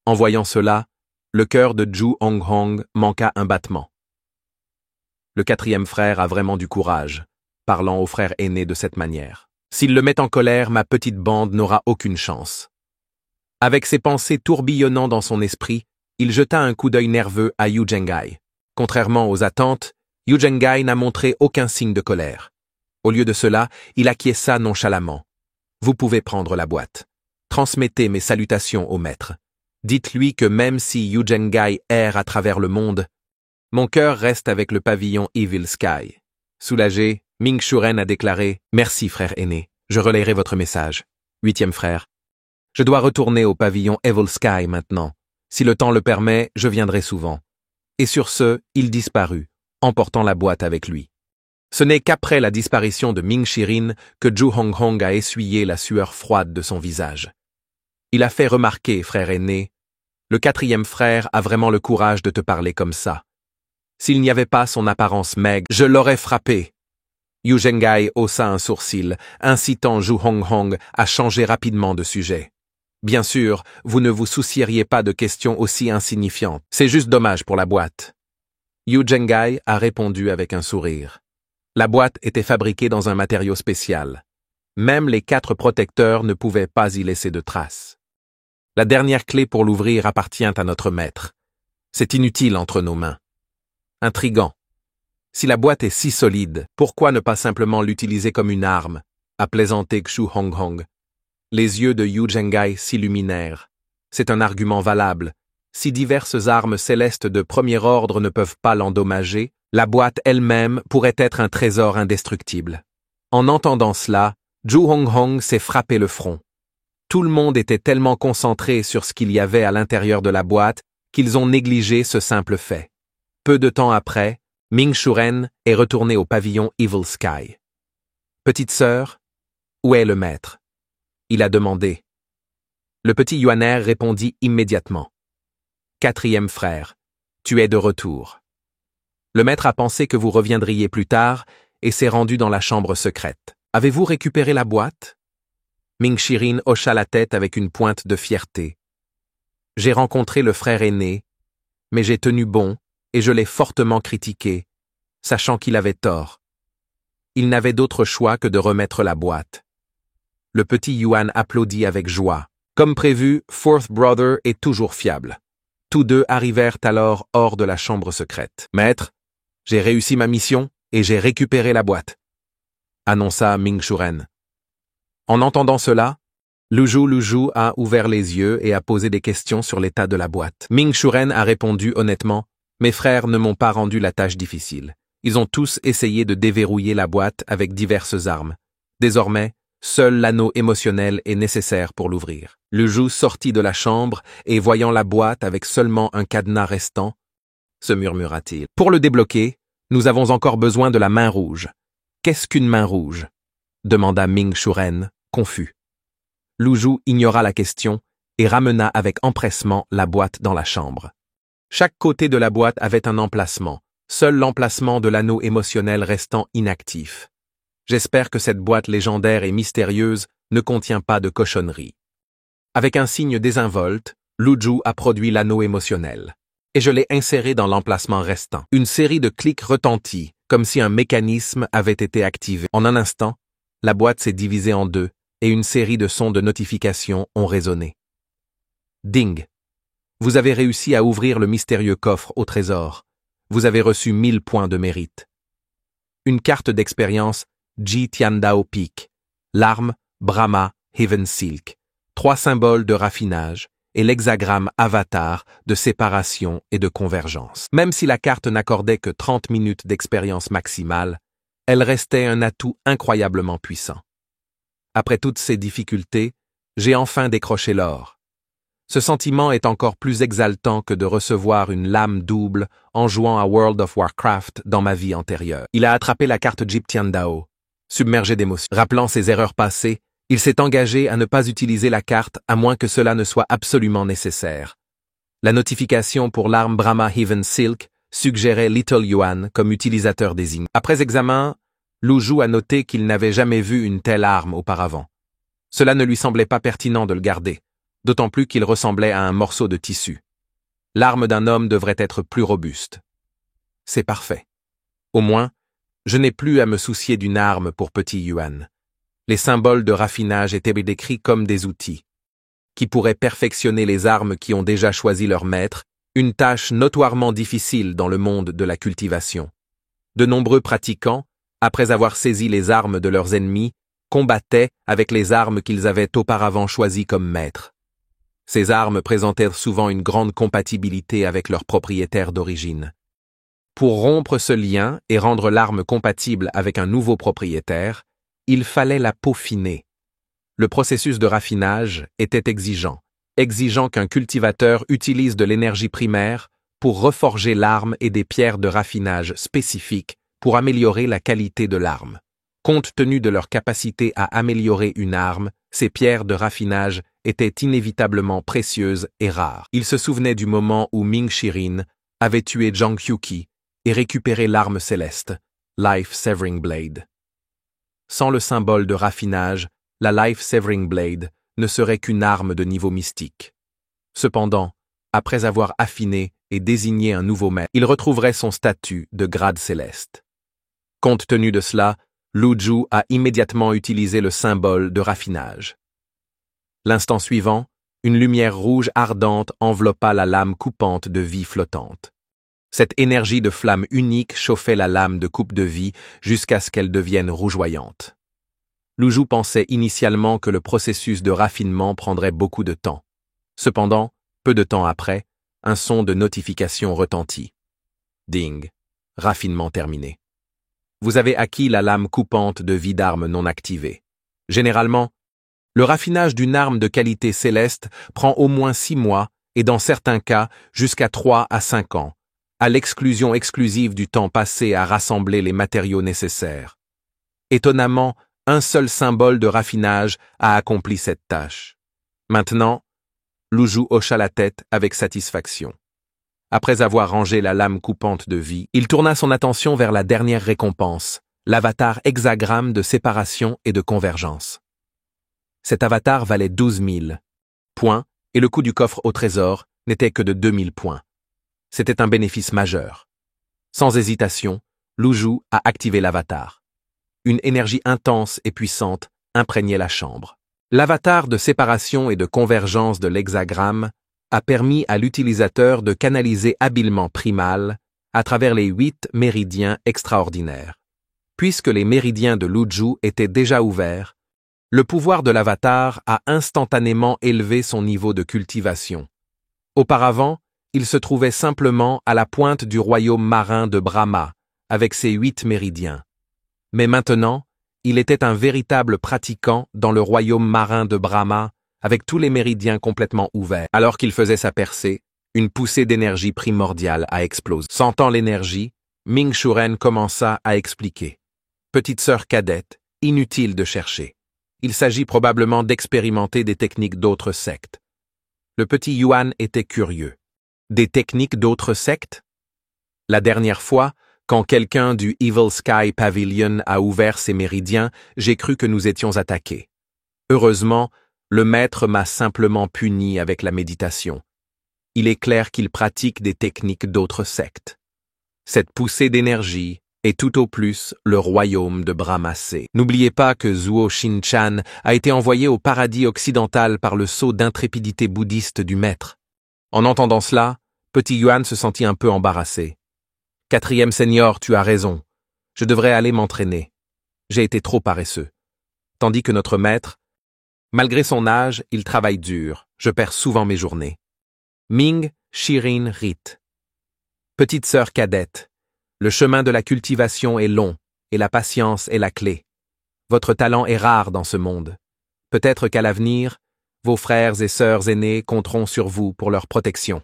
En voyant cela, le cœur de Zhu Honghong manqua un battement. Le 4e frère a vraiment du courage, parlant au frère aîné de cette manière. S'il le met en colère, ma petite bande n'aura aucune chance. Avec ces pensées tourbillonnant dans son esprit, il jeta un coup d'œil nerveux à Yu Zhenghai. Contrairement aux attentes, Yu Zhenghai n'a montré aucun signe de colère. Au lieu de cela, il acquiesça nonchalamment. Vous pouvez prendre la boîte. Transmettez mes salutations au maître. Dites-lui que même si Yu Zhenghai erre à travers le monde, mon cœur reste avec le pavillon Evil Sky. Soulagé, Ming Shuren a déclaré « Merci, frère aîné. Je relayerai votre message. 8e frère. » Je dois retourner au pavillon Evil Sky maintenant. Si le temps le permet, je viendrai souvent. Et sur ce, il disparut, emportant la boîte avec lui. Ce n'est qu'après la disparition de Ming Shirin que Zhu Honghong a essuyé la sueur froide de son visage. Il a fait remarquer, frère aîné, le quatrième frère a vraiment le courage de te parler comme ça. S'il n'y avait pas son apparence maigre, je l'aurais frappé. Yu Zhenghai haussa un sourcil, incitant Zhu Honghong à changer rapidement de sujet. Bien sûr, vous ne vous soucieriez pas de questions aussi insignifiantes. C'est juste dommage pour la boîte. Yu Zhenghai a répondu avec un sourire. La boîte était fabriquée dans un matériau spécial. Même les 4 protecteurs ne pouvaient pas y laisser de traces. La dernière clé pour l'ouvrir appartient à notre maître. C'est inutile entre nos mains. Intriguant. Si la boîte est si solide, pourquoi ne pas simplement l'utiliser comme une arme, a plaisanté Zhu Honghong. Les yeux de Yu Zhenghai s'illuminèrent. C'est un argument valable. Si diverses armes célestes de premier ordre ne peuvent pas l'endommager, la boîte elle-même pourrait être un trésor indestructible. En entendant cela, Zhu Honghong s'est frappé le front. Tout le monde était tellement concentré sur ce qu'il y avait à l'intérieur de la boîte qu'ils ont négligé ce simple fait. Peu de temps après, Ming Shuren est retourné au pavillon Evil Sky. « Petite sœur, où est le maître ?» Il a demandé. Le petit Yuaner répondit immédiatement. « 4e frère, tu es de retour. » Le maître a pensé que vous reviendriez plus tard et s'est rendu dans la chambre secrète. « Avez-vous récupéré la boîte ?» Ming Shirin hocha la tête avec une pointe de fierté. « J'ai rencontré le frère aîné, mais j'ai tenu bon et je l'ai fortement critiqué, sachant qu'il avait tort. Il n'avait d'autre choix que de remettre la boîte. » Le petit Yuan applaudit avec joie. Comme prévu, Fourth Brother est toujours fiable. Tous deux arrivèrent alors hors de la chambre secrète. « Maître, j'ai réussi ma mission et j'ai récupéré la boîte », annonça Ming Shuren. En entendant cela, Luju a ouvert les yeux et a posé des questions sur l'état de la boîte. Ming Shuren a répondu honnêtement « Mes frères ne m'ont pas rendu la tâche difficile. Ils ont tous essayé de déverrouiller la boîte avec diverses armes. Désormais, seul l'anneau émotionnel est nécessaire pour l'ouvrir. » Luju sortit de la chambre et voyant la boîte avec seulement un cadenas restant, se murmura-t-il. « Pour le débloquer, nous avons encore besoin de la main rouge. »« Qu'est-ce qu'une main rouge ?» demanda Ming Shuren, confus. Luju ignora la question et ramena avec empressement la boîte dans la chambre. Chaque côté de la boîte avait un emplacement, seul l'emplacement de l'anneau émotionnel restant inactif. J'espère que cette boîte légendaire et mystérieuse ne contient pas de cochonneries. Avec un signe désinvolte, Luju a produit l'anneau émotionnel. Et je l'ai inséré dans l'emplacement restant. Une série de clics retentit, comme si un mécanisme avait été activé. En un instant, la boîte s'est divisée en deux, et une série de sons de notification ont résonné. Ding! Vous avez réussi à ouvrir le mystérieux coffre au trésor. Vous avez reçu 1000 points de mérite. Une carte d'expérience Ji Tiandao Peak, l'arme Brahma Heaven Silk, 3 symboles de raffinage et l'hexagramme Avatar de séparation et de convergence. Même si la carte n'accordait que 30 minutes d'expérience maximale, elle restait un atout incroyablement puissant. Après toutes ces difficultés, j'ai enfin décroché l'or. Ce sentiment est encore plus exaltant que de recevoir une lame double en jouant à World of Warcraft dans ma vie antérieure. Il a attrapé la carte Ji Tiandao, submergé d'émotions. Rappelant ses erreurs passées, il s'est engagé à ne pas utiliser la carte à moins que cela ne soit absolument nécessaire. La notification pour l'arme Brahma Heaven Silk suggérait Little Yuan comme utilisateur désigné. Après examen, Luju a noté qu'il n'avait jamais vu une telle arme auparavant. Cela ne lui semblait pas pertinent de le garder, d'autant plus qu'il ressemblait à un morceau de tissu. L'arme d'un homme devrait être plus robuste. C'est parfait. Au moins, je n'ai plus à me soucier d'une arme pour petit Yuan. Les symboles de raffinage étaient décrits comme des outils, qui pourraient perfectionner les armes qui ont déjà choisi leur maître, une tâche notoirement difficile dans le monde de la cultivation. De nombreux pratiquants, après avoir saisi les armes de leurs ennemis, combattaient avec les armes qu'ils avaient auparavant choisies comme maîtres. Ces armes présentèrent souvent une grande compatibilité avec leur propriétaire d'origine. Pour rompre ce lien et rendre l'arme compatible avec un nouveau propriétaire, il fallait la peaufiner. Le processus de raffinage était exigeant qu'un cultivateur utilise de l'énergie primaire pour reforger l'arme et des pierres de raffinage spécifiques pour améliorer la qualité de l'arme. Compte tenu de leur capacité à améliorer une arme, ces pierres de raffinage étaient inévitablement précieuses et rares. Il se souvenait du moment où Ming Shirin avait tué Zhang Qiuqi et récupéré l'arme céleste, Life Severing Blade. Sans le symbole de raffinage, la Life Severing Blade ne serait qu'une arme de niveau mystique. Cependant, après avoir affiné et désigné un nouveau maître, il retrouverait son statut de grade céleste. Compte tenu de cela, Lu Zhu a immédiatement utilisé le symbole de raffinage. L'instant suivant, une lumière rouge ardente enveloppa la lame coupante de vie flottante. Cette énergie de flamme unique chauffait la lame de coupe de vie jusqu'à ce qu'elle devienne rougeoyante. Lu Zhu pensait initialement que le processus de raffinement prendrait beaucoup de temps. Cependant, peu de temps après, un son de notification retentit. Ding. Raffinement terminé. Vous avez acquis la lame coupante de vie d'arme non activée. Généralement, le raffinage d'une arme de qualité céleste prend au moins 6 mois et dans certains cas jusqu'à 3 à 5 ans, à l'exclusion exclusive du temps passé à rassembler les matériaux nécessaires. Étonnamment, un seul symbole de raffinage a accompli cette tâche. Maintenant, Lu Zhu hocha la tête avec satisfaction. Après avoir rangé la lame coupante de vie, il tourna son attention vers la dernière récompense, l'avatar hexagramme de séparation et de convergence. Cet avatar valait 12 000 points et le coût du coffre au trésor n'était que de 2 000 points. C'était un bénéfice majeur. Sans hésitation, Lu Zhu a activé l'avatar. Une énergie intense et puissante imprégnait la chambre. L'avatar de séparation et de convergence de l'hexagramme a permis à l'utilisateur de canaliser habilement Primal à travers les 8 méridiens extraordinaires. Puisque les méridiens de Lu Zhu étaient déjà ouverts, le pouvoir de l'avatar a instantanément élevé son niveau de cultivation. Auparavant, il se trouvait simplement à la pointe du royaume marin de Brahma, avec ses 8 méridiens. Mais maintenant, il était un véritable pratiquant dans le royaume marin de Brahma, avec tous les méridiens complètement ouverts. Alors qu'il faisait sa percée, une poussée d'énergie primordiale a explosé. Sentant l'énergie, Ming Shirin commença à expliquer. Petite sœur cadette, inutile de chercher. Il s'agit probablement d'expérimenter des techniques d'autres sectes. Le petit Yuan était curieux. Des techniques d'autres sectes? La dernière fois, quand quelqu'un du Evil Sky Pavilion a ouvert ses méridiens, j'ai cru que nous étions attaqués. Heureusement, le maître m'a simplement puni avec la méditation. Il est clair qu'il pratique des techniques d'autres sectes. Cette poussée d'énergie est tout au plus le royaume de Brahmasé. N'oubliez pas que Zuo Shinchan a été envoyé au paradis occidental par le sceau d'intrépidité bouddhiste du maître. En entendant cela, petit Yuan se sentit un peu embarrassé. « 4e seigneur, tu as raison. Je devrais aller m'entraîner. J'ai été trop paresseux. » Tandis que notre maître, malgré son âge, il travaille dur. Je perds souvent mes journées. Ming Shirin Rit. Petite sœur cadette, le chemin de la cultivation est long et la patience est la clé. Votre talent est rare dans ce monde. Peut-être qu'à l'avenir, vos frères et sœurs aînés compteront sur vous pour leur protection.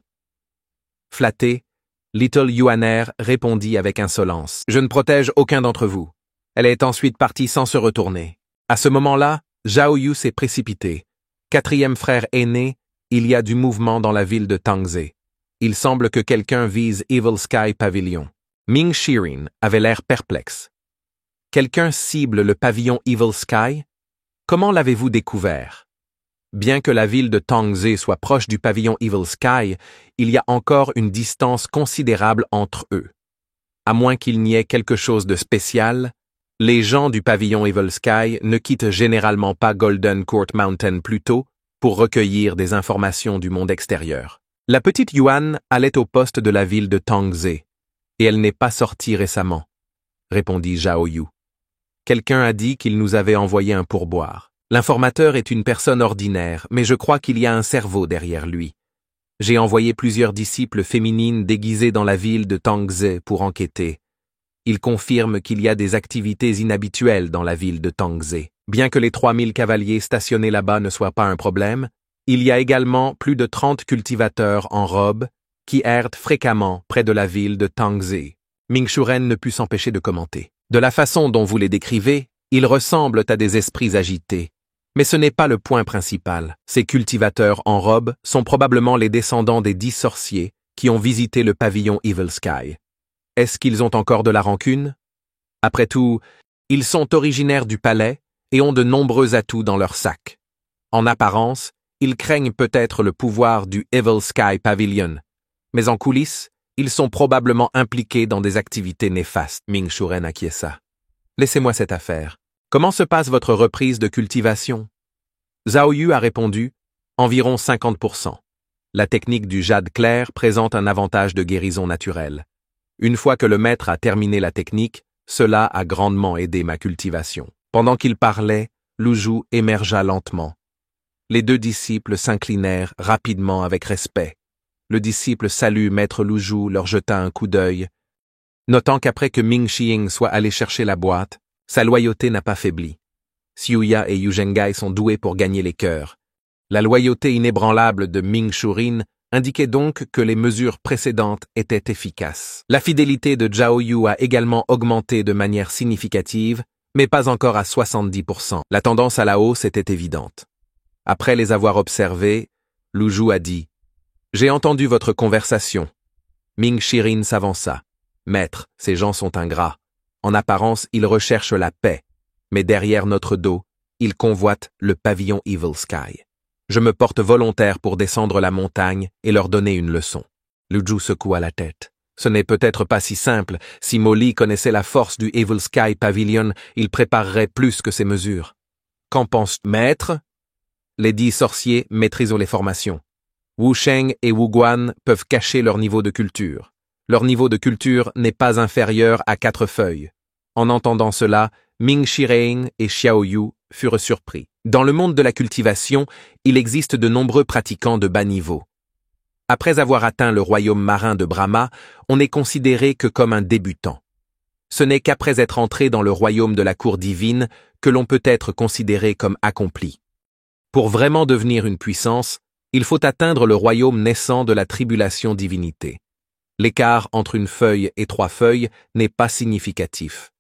Flatté, Little Yuaner répondit avec insolence. « Je ne protège aucun d'entre vous. » Elle est ensuite partie sans se retourner. À ce moment-là, Zhao Yu s'est précipité. 4e frère aîné, il y a du mouvement dans la ville de Tangzhe. Il semble que quelqu'un vise Evil Sky Pavilion. Ming Shirin avait l'air perplexe. Quelqu'un cible le pavillon Evil Sky? Comment l'avez-vous découvert? Bien que la ville de Tangzhe soit proche du pavillon Evil Sky, il y a encore une distance considérable entre eux. À moins qu'il n'y ait quelque chose de spécial, les gens du pavillon Evil Sky ne quittent généralement pas Golden Court Mountain plus tôt pour recueillir des informations du monde extérieur. La petite Yuan allait au poste de la ville de Tangzhe, et elle n'est pas sortie récemment, répondit Zhao Yu. Quelqu'un a dit qu'il nous avait envoyé un pourboire. L'informateur est une personne ordinaire, mais je crois qu'il y a un cerveau derrière lui. J'ai envoyé plusieurs disciples féminines déguisées dans la ville de Tangzhe pour enquêter. Ils confirment qu'il y a des activités inhabituelles dans la ville de Tangzhe. Bien que les 3000 cavaliers stationnés là-bas ne soient pas un problème, il y a également plus de 30 cultivateurs en robe qui errent fréquemment près de la ville de Tangze. Ming Shuren ne put s'empêcher de commenter. De la façon dont vous les décrivez, ils ressemblent à des esprits agités. Mais ce n'est pas le point principal. Ces cultivateurs en robe sont probablement les descendants des 10 sorciers qui ont visité le pavillon Evil Sky. Est-ce qu'ils ont encore de la rancune? Après tout, ils sont originaires du palais et ont de nombreux atouts dans leur sac. En apparence, ils craignent peut-être le pouvoir du Evil Sky Pavilion, mais en coulisses, ils sont probablement impliqués dans des activités néfastes. Ming Shuren acquiesça. Laissez-moi cette affaire. Comment se passe votre reprise de cultivation? Zhao Yu a répondu, environ 50%. La technique du jade clair présente un avantage de guérison naturelle. Une fois que le maître a terminé la technique, cela a grandement aidé ma cultivation. Pendant qu'il parlait, Lu Zhu émergea lentement. Les deux disciples s'inclinèrent rapidement avec respect. Le disciple salue Maître Lu Zhu leur jeta un coup d'œil, notant qu'après que Ming Shiying soit allé chercher la boîte, sa loyauté n'a pas faibli. Xiuya et Yu Zhengai sont doués pour gagner les cœurs. La loyauté inébranlable de Ming Shurin indiquait donc que les mesures précédentes étaient efficaces. La fidélité de Zhao Yu a également augmenté de manière significative, mais pas encore à 70%. La tendance à la hausse était évidente. Après les avoir observés, Lu Zhu a dit « J'ai entendu votre conversation. » Ming Shirin s'avança. « Maître, ces gens sont ingrats. En apparence, ils recherchent la paix, mais derrière notre dos, ils convoitent le pavillon Evil Sky. Je me porte volontaire pour descendre la montagne et leur donner une leçon. » Lu Zhu secoua la tête. Ce n'est peut-être pas si simple. Si Molly connaissait la force du Evil Sky Pavilion, il préparerait plus que ces mesures. Qu'en penses-tu, maître? Les 10 sorciers maîtrisent les formations. Wu Sheng et Wu Guan peuvent cacher leur niveau de culture. Leur niveau de culture n'est pas inférieur à 4 feuilles. En entendant cela, Ming Shiren et Xiao Yu furent surpris. Dans le monde de la cultivation, il existe de nombreux pratiquants de bas niveau. Après avoir atteint le royaume marin de Brahma, on n'est considéré que comme un débutant. Ce n'est qu'après être entré dans le royaume de la cour divine que l'on peut être considéré comme accompli. Pour vraiment devenir une puissance, il faut atteindre le royaume naissant de la tribulation divinité. L'écart entre une feuille et 3 feuilles n'est pas significatif.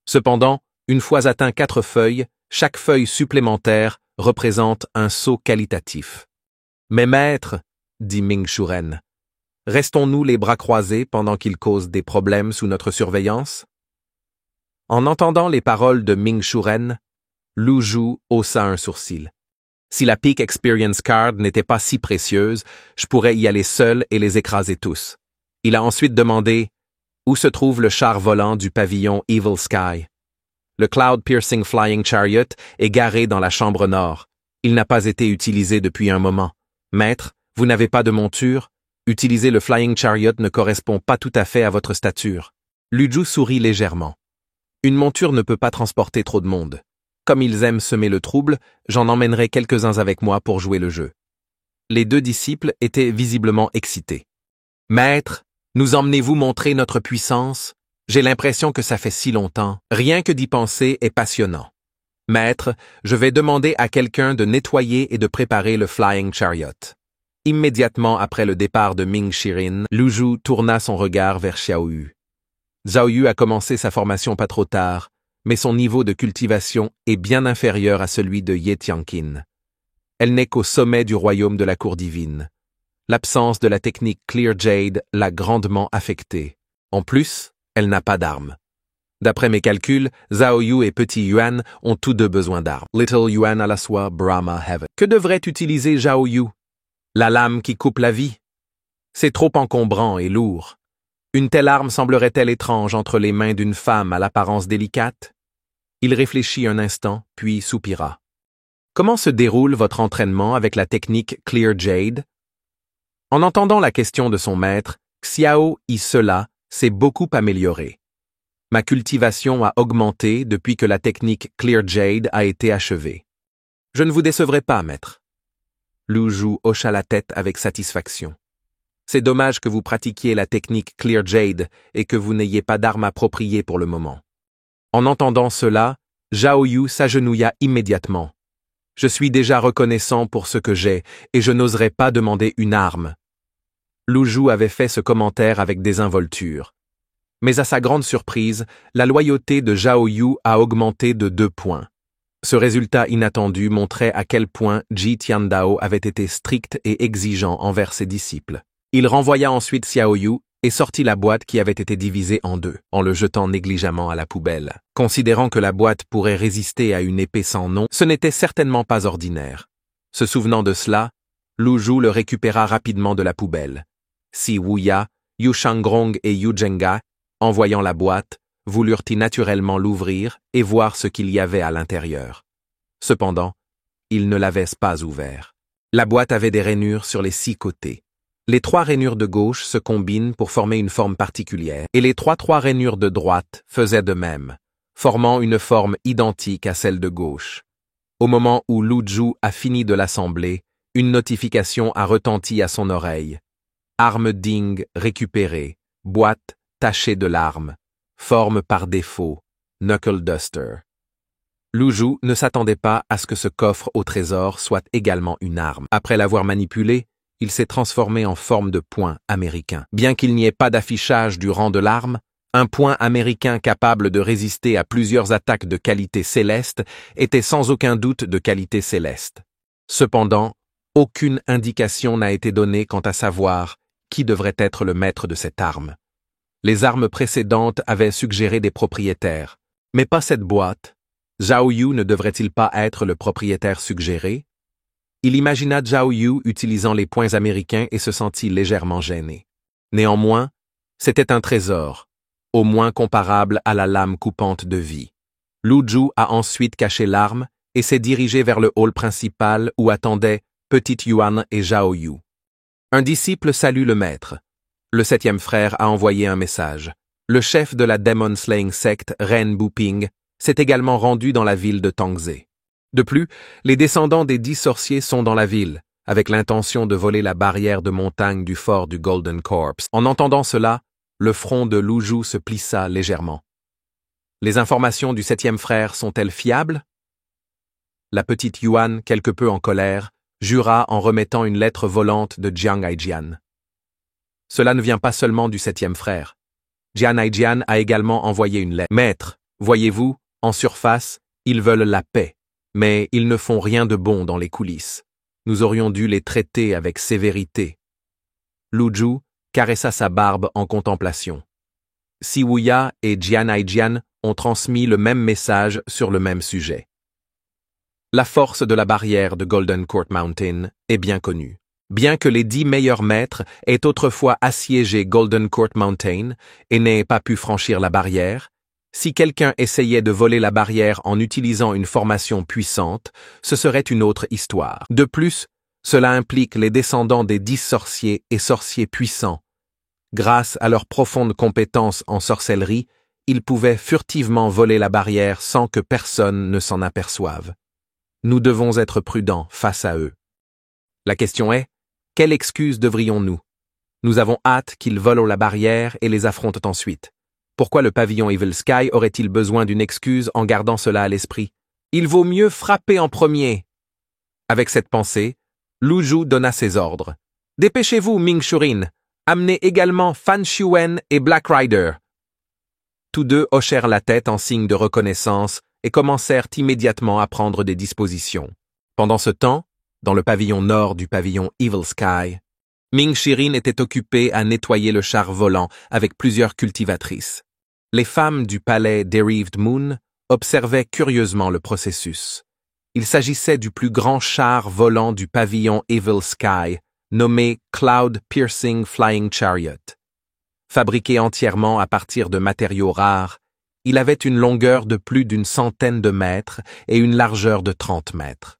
Cependant, une fois atteint 4 feuilles, chaque feuille supplémentaire représente un saut qualitatif. « Mais maître, dit Ming Shuren, restons-nous les bras croisés pendant qu'il cause des problèmes sous notre surveillance? » En entendant les paroles de Ming Shuren, Lu Zhu haussa un sourcil. Si la Peak Experience Card n'était pas si précieuse, je pourrais y aller seul et les écraser tous. Il a ensuite demandé « Où se trouve le char volant du pavillon Evil Sky ?» Le Cloud Piercing Flying Chariot est garé dans la chambre nord. Il n'a pas été utilisé depuis un moment. Maître, vous n'avez pas de monture? Utiliser le Flying Chariot ne correspond pas tout à fait à votre stature. Lu Zhu sourit légèrement. Une monture ne peut pas transporter trop de monde. Comme ils aiment semer le trouble, j'en emmènerai quelques-uns avec moi pour jouer le jeu. Les 2 disciples étaient visiblement excités. « Maître, nous emmenez-vous montrer notre puissance? J'ai l'impression que ça fait si longtemps. Rien que d'y penser est passionnant. Maître, je vais demander à quelqu'un de nettoyer et de préparer le Flying Chariot. » Immédiatement après le départ de Ming Shirin, Lu Zhu tourna son regard vers Xiao Yu. Zhao Yu a commencé sa formation pas trop tard, mais son niveau de cultivation est bien inférieur à celui de Ye Tianqin. Elle n'est qu'au sommet du royaume de la cour divine. L'absence de la technique Clear Jade l'a grandement affectée. En plus, elle n'a pas d'armes. D'après mes calculs, Zhao Yu et Petit Yuan ont tous 2 besoin d'armes. Little Yuan à la soie, Brahma Heaven. Que devrait utiliser Zhao Yu? La lame qui coupe la vie? C'est trop encombrant et lourd. Une telle arme semblerait-elle étrange entre les mains d'une femme à l'apparence délicate? Il réfléchit un instant, puis soupira. Comment se déroule votre entraînement avec la technique Clear Jade? En entendant la question de son maître, Xiao Yi-Sela s'est beaucoup amélioré. Ma cultivation a augmenté depuis que la technique Clear Jade a été achevée. Je ne vous décevrai pas, maître. Lu Zhu hocha la tête avec satisfaction. C'est dommage que vous pratiquiez la technique Clear Jade et que vous n'ayez pas d'arme appropriée pour le moment. En entendant cela, Zhao Yu s'agenouilla immédiatement. « Je suis déjà reconnaissant pour ce que j'ai, et je n'oserais pas demander une arme. » Lu Zhu avait fait ce commentaire avec désinvolture. Mais à sa grande surprise, la loyauté de Zhao Yu a augmenté de 2 points. Ce résultat inattendu montrait à quel point Ji Tiandao avait été strict et exigeant envers ses disciples. Il renvoya ensuite Xiao Yu et sortit la boîte qui avait été divisée en 2, en le jetant négligemment à la poubelle. Considérant que la boîte pourrait résister à une épée sans nom, ce n'était certainement pas ordinaire. Se souvenant de cela, Lu Zhu le récupéra rapidement de la poubelle. Si Wuya, Yu Shangrong et Yu Zhenga, en voyant la boîte, voulurent-ils naturellement l'ouvrir et voir ce qu'il y avait à l'intérieur. Cependant, ils ne l'avaient pas ouvert. La boîte avait des rainures sur les 6 côtés. Les 3 rainures de gauche se combinent pour former une forme particulière, et les 3 rainures de droite faisaient de même, formant une forme identique à celle de gauche. Au moment où Lu Zhu a fini de l'assembler, une notification a retenti à son oreille. Arme Ding récupérée, boîte tachée de larmes, forme par défaut, Knuckle Duster. Lu Zhu ne s'attendait pas à ce que ce coffre au trésor soit également une arme. Après l'avoir manipulé, il s'est transformé en forme de poing américain. Bien qu'il n'y ait pas d'affichage du rang de l'arme, un poing américain capable de résister à plusieurs attaques de qualité céleste était sans aucun doute de qualité céleste. Cependant, aucune indication n'a été donnée quant à savoir qui devrait être le maître de cette arme. Les armes précédentes avaient suggéré des propriétaires, mais pas cette boîte. Zhao Yu ne devrait-il pas être le propriétaire suggéré? Il imagina Zhao Yu utilisant les poings américains et se sentit légèrement gêné. Néanmoins, c'était un trésor, au moins comparable à la lame coupante de vie. Lu Zhu a ensuite caché l'arme et s'est dirigé vers le hall principal où attendaient Petite Yuan et Zhao Yu. Un disciple salue le maître. Le 7e frère a envoyé un message. Le chef de la Demon Slaying Sect, Ren Buping, s'est également rendu dans la ville de Tangze. De plus, les descendants des 10 sorciers sont dans la ville, avec l'intention de voler la barrière de montagne du fort du Golden Corpse. En entendant cela, le front de Lu Zhu se plissa légèrement. Les informations du 7e frère sont-elles fiables? La petite Yuan, quelque peu en colère, jura en remettant une lettre volante de Jiang Aijian. Cela ne vient pas seulement du 7e frère. Jiang Aijian a également envoyé une lettre. Maître, voyez-vous, en surface, ils veulent la paix, mais ils ne font rien de bon dans les coulisses. Nous aurions dû les traiter avec sévérité. Lu Zhu caressa sa barbe en contemplation. Si Wuya et Jiang Aijian ont transmis le même message sur le même sujet. La force de la barrière de Golden Court Mountain est bien connue. Bien que les 10 meilleurs maîtres aient autrefois assiégé Golden Court Mountain et n'aient pas pu franchir la barrière, si quelqu'un essayait de voler la barrière en utilisant une formation puissante, ce serait une autre histoire. De plus, cela implique les descendants des 10 sorciers et sorciers puissants. Grâce à leurs profondes compétences en sorcellerie, ils pouvaient furtivement voler la barrière sans que personne ne s'en aperçoive. Nous devons être prudents face à eux. La question est, quelle excuse devrions-nous? Nous avons hâte qu'ils volent la barrière et les affrontent ensuite. Pourquoi le pavillon Evil Sky aurait-il besoin d'une excuse en gardant cela à l'esprit? Il vaut mieux frapper en premier. Avec cette pensée, Lu Zhu donna ses ordres. Dépêchez-vous, Ming Shurin. Amenez également Fan Xuan et Black Rider. Tous deux hochèrent la tête en signe de reconnaissance et commencèrent immédiatement à prendre des dispositions. Pendant ce temps, dans le pavillon nord du pavillon Evil Sky, Ming Shirin était occupée à nettoyer le char volant avec plusieurs cultivatrices. Les femmes du palais Derived Moon observaient curieusement le processus. Il s'agissait du plus grand char volant du pavillon Evil Sky, nommé Cloud Piercing Flying Chariot. Fabriqué entièrement à partir de matériaux rares, il avait une longueur de plus d'une centaine de mètres et une largeur de 30 mètres.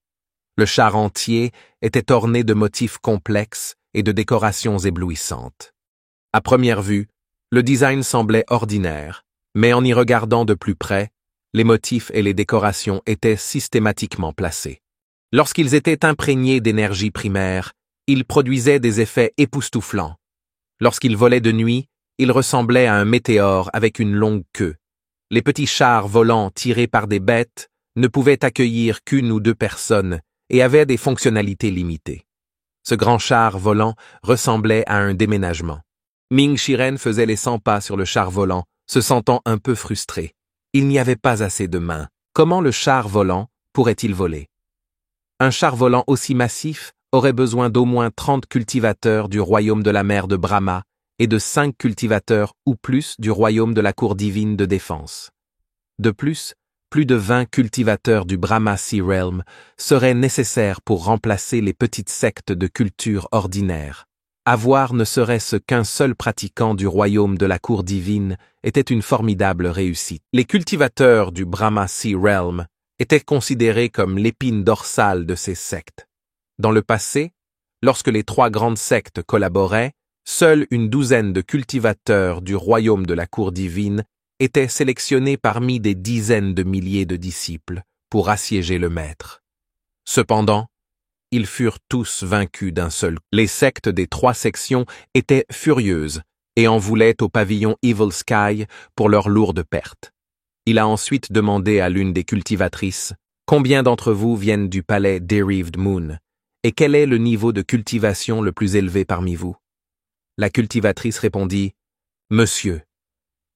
Le char entier était orné de motifs complexes et de décorations éblouissantes. À première vue, le design semblait ordinaire, mais en y regardant de plus près, les motifs et les décorations étaient systématiquement placés. Lorsqu'ils étaient imprégnés d'énergie primaire, ils produisaient des effets époustouflants. Lorsqu'ils volaient de nuit, ils ressemblaient à un météore avec une longue queue. Les petits chars volants tirés par des bêtes ne pouvaient accueillir qu'une ou deux personnes et avaient des fonctionnalités limitées. Ce grand char volant ressemblait à un déménagement. Ming Shiren faisait les 100 pas sur le char volant, se sentant un peu frustré. Il n'y avait pas assez de mains. Comment le char volant pourrait-il voler? Un char volant aussi massif aurait besoin d'au moins 30 cultivateurs du royaume de la mer de Brahma et de 5 cultivateurs ou plus du royaume de la cour divine de défense. De plus de 20 cultivateurs du Brahma Sea Realm seraient nécessaires pour remplacer les petites sectes de culture ordinaires. Avoir ne serait-ce qu'un seul pratiquant du royaume de la cour divine était une formidable réussite. Les cultivateurs du Brahma Sea Realm étaient considérés comme l'épine dorsale de ces sectes. Dans le passé, lorsque les 3 grandes sectes collaboraient, seule une douzaine de cultivateurs du royaume de la cour divine étaient sélectionnés parmi des dizaines de milliers de disciples pour assiéger le maître. Cependant, ils furent tous vaincus d'un seul coup. Les sectes des 3 sections étaient furieuses et en voulaient au pavillon Evil Sky pour leurs lourdes pertes. Il a ensuite demandé à l'une des cultivatrices « Combien d'entre vous viennent du palais Derived Moon et quel est le niveau de cultivation le plus élevé parmi vous ?» La cultivatrice répondit « Monsieur,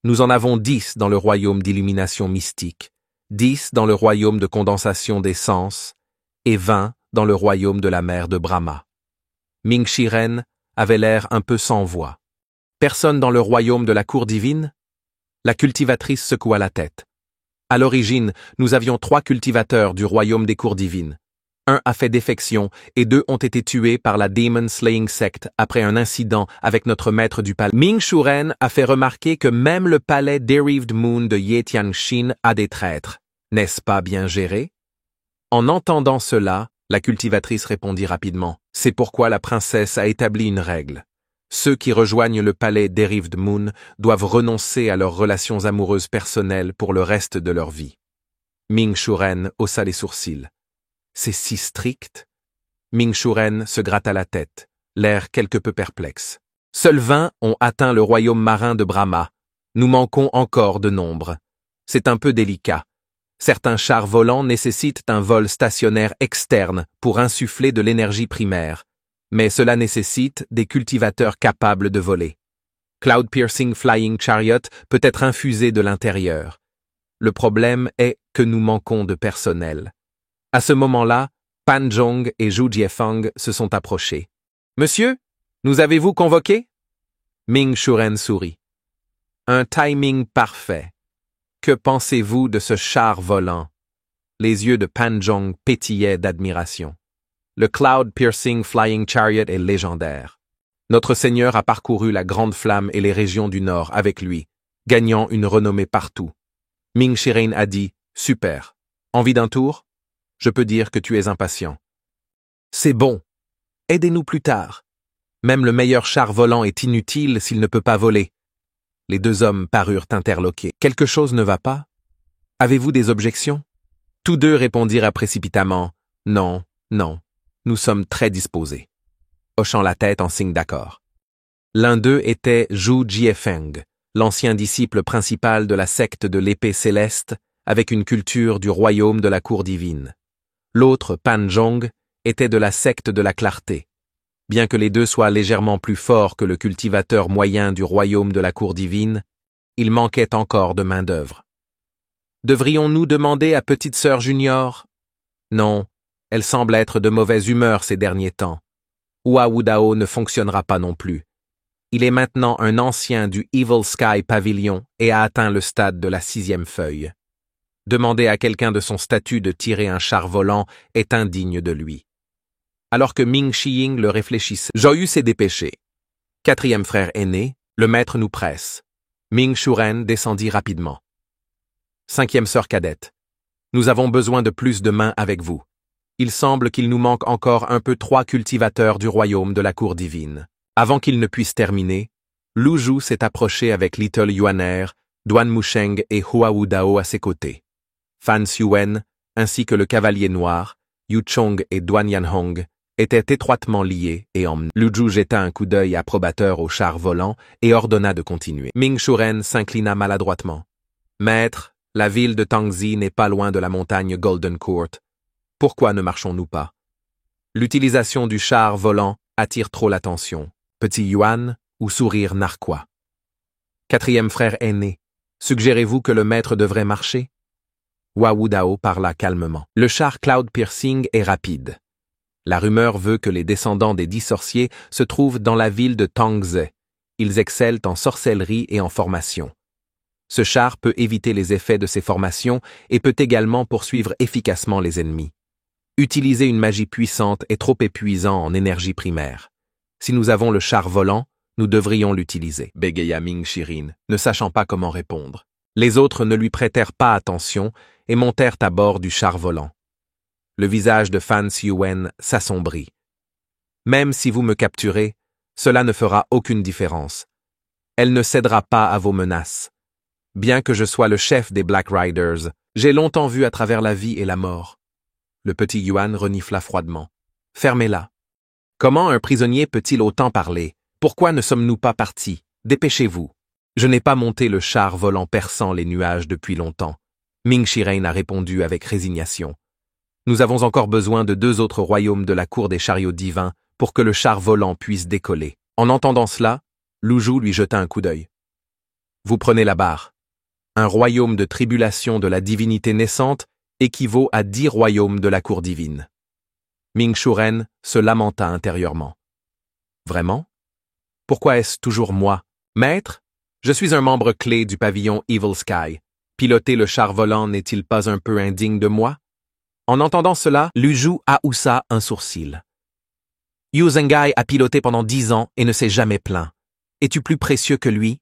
nous en avons 10 dans le royaume d'illumination mystique, 10 dans le royaume de condensation des sens et 20 dans le royaume de la mer de Brahma. » Ming Shiren avait l'air un peu sans voix. « Personne dans le royaume de la cour divine ?» La cultivatrice secoua la tête. « À l'origine, nous avions 3 cultivateurs du royaume des cours divines. 1 a fait défection et 2 ont été tués par la Demon Slaying Sect après un incident avec notre maître du palais. Ming Shiren a fait remarquer que même le palais Derived Moon de Ye Tianxin a des traîtres. N'est-ce pas bien géré? » En entendant cela, la cultivatrice répondit rapidement. « C'est pourquoi la princesse a établi une règle. Ceux qui rejoignent le palais Derived Moon doivent renoncer à leurs relations amoureuses personnelles pour le reste de leur vie. » Ming Shiren haussa les sourcils. « C'est si strict ?» Ming Shiren se gratta la tête, l'air quelque peu perplexe. « Seuls 20 ont atteint le royaume marin de Brahma. Nous manquons encore de nombre. C'est un peu délicat. Certains chars volants nécessitent un vol stationnaire externe pour insuffler de l'énergie primaire, mais cela nécessite des cultivateurs capables de voler. Cloud Piercing Flying Chariot peut être infusé de l'intérieur. Le problème est que nous manquons de personnel. » À ce moment-là, Pan Zhong et Zhu Jiefang se sont approchés. « Monsieur, nous avez-vous convoqué ?» Ming Shiren sourit. « Un timing parfait. Que pensez-vous de ce char volant ?» Les yeux de Pan Zhong pétillaient d'admiration. Le Cloud Piercing Flying Chariot est légendaire. Notre Seigneur a parcouru la Grande Flamme et les régions du Nord avec lui, gagnant une renommée partout. Ming Shiren a dit « Super. Envie d'un tour ? Je peux dire que tu es impatient. »« C'est bon. Aidez-nous plus tard. Même le meilleur char volant est inutile s'il ne peut pas voler. » Les 2 hommes parurent interloqués. « Quelque chose ne va pas? Avez-vous des objections ?» Tous 2 répondirent précipitamment « Non, non, nous sommes très disposés », hochant la tête en signe d'accord. L'un d'eux était Zhu Jiefeng, l'ancien disciple principal de la secte de l'épée céleste, avec une culture du royaume de la cour divine. L'autre, Pan Zhong, était de la secte de la clarté. Bien que les 2 soient légèrement plus forts que le cultivateur moyen du royaume de la cour divine, il manquait encore de main-d'œuvre. Devrions-nous demander à petite sœur Junior? Non, elle semble être de mauvaise humeur ces derniers temps. Hua Wudao ne fonctionnera pas non plus. Il est maintenant un ancien du Evil Sky Pavilion et a atteint le stade de la 6e feuille. Demander à quelqu'un de son statut de tirer un char volant est indigne de lui. Alors que Ming Shiying le réfléchissait, Zhou s'est dépêché. 4e frère aîné, le maître nous presse. Ming Shiren descendit rapidement. 5e sœur cadette. Nous avons besoin de plus de mains avec vous. Il semble qu'il nous manque encore un peu 3 cultivateurs du royaume de la cour divine. Avant qu'il ne puisse terminer, Lu Zhu s'est approché avec Little Yuaner, Duan Musheng et Hua Wudao à ses côtés. Fan Xuen, ainsi que le cavalier noir, Yu Chong et Duan Yanhong, étaient étroitement liés et emmenés. Lu Zhu jeta un coup d'œil approbateur au char volant et ordonna de continuer. Ming Shiren s'inclina maladroitement. Maître, la ville de Tangzi n'est pas loin de la montagne Golden Court. Pourquoi ne marchons-nous pas? L'utilisation du char volant attire trop l'attention. Petit Yuan ou sourire narquois. Quatrième frère aîné, suggérez-vous que le maître devrait marcher? Wu Dao parla calmement. Le char Cloud Piercing est rapide. La rumeur veut que les descendants des 10 sorciers se trouvent dans la ville de Tangze. Ils excellent en sorcellerie et en formation. Ce char peut éviter les effets de ces formations et peut également poursuivre efficacement les ennemis. Utiliser une magie puissante est trop épuisant en énergie primaire. Si nous avons le char volant, nous devrions l'utiliser, bégaya Ming Shirin, ne sachant pas comment répondre. Les autres ne lui prêtèrent pas attention et montèrent à bord du char volant. Le visage de Fan Xiuwen s'assombrit. Même si vous me capturez, cela ne fera aucune différence. Elle ne cédera pas à vos menaces. Bien que je sois le chef des Black Riders, j'ai longtemps vu à travers la vie et la mort. Le petit Yuan renifla froidement. Fermez-la. Comment un prisonnier peut-il autant parler? Pourquoi ne sommes-nous pas partis? Dépêchez-vous. Je n'ai pas monté le char volant perçant les nuages depuis longtemps. Ming Shiren a répondu avec résignation. Nous avons encore besoin de 2 autres royaumes de la cour des chariots divins pour que le char volant puisse décoller. En entendant cela, Lu Zhu lui jeta un coup d'œil. Vous prenez la barre. Un royaume de tribulation de la divinité naissante équivaut à 10 royaumes de la cour divine. Ming Shiren se lamenta intérieurement. Vraiment? Pourquoi est-ce toujours moi? Maître? Je suis un membre clé du pavillon Evil Sky. Piloter le char volant n'est-il pas un peu indigne de moi? En entendant cela, Lu Zhu haussa un sourcil. Yu Zhenghai a piloté pendant 10 ans et ne s'est jamais plaint. Es-tu plus précieux que lui?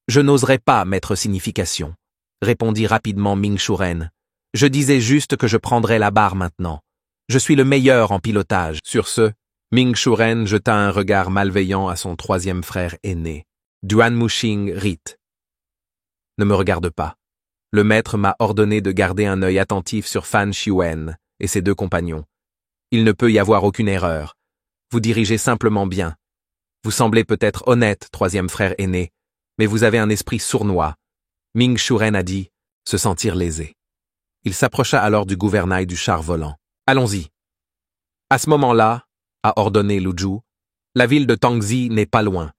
Je n'oserais pas mettre signification, répondit rapidement Ming Shiren. Je disais juste que je prendrais la barre maintenant. Je suis le meilleur en pilotage. Sur ce, Ming Shiren jeta un regard malveillant à son 3e frère aîné. Duan Muxing rit. Ne me regarde pas. Le maître m'a ordonné de garder un œil attentif sur Fan Xiuwen et ses 2 compagnons. Il ne peut y avoir aucune erreur. Vous dirigez simplement bien. Vous semblez peut-être honnête, 3e frère aîné, mais vous avez un esprit sournois. Ming Shiren a dit, se sentir lésé. Il s'approcha alors du gouvernail du char volant. Allons-y. À ce moment-là, a ordonné Lu Zhu, la ville de Tangzi n'est pas loin.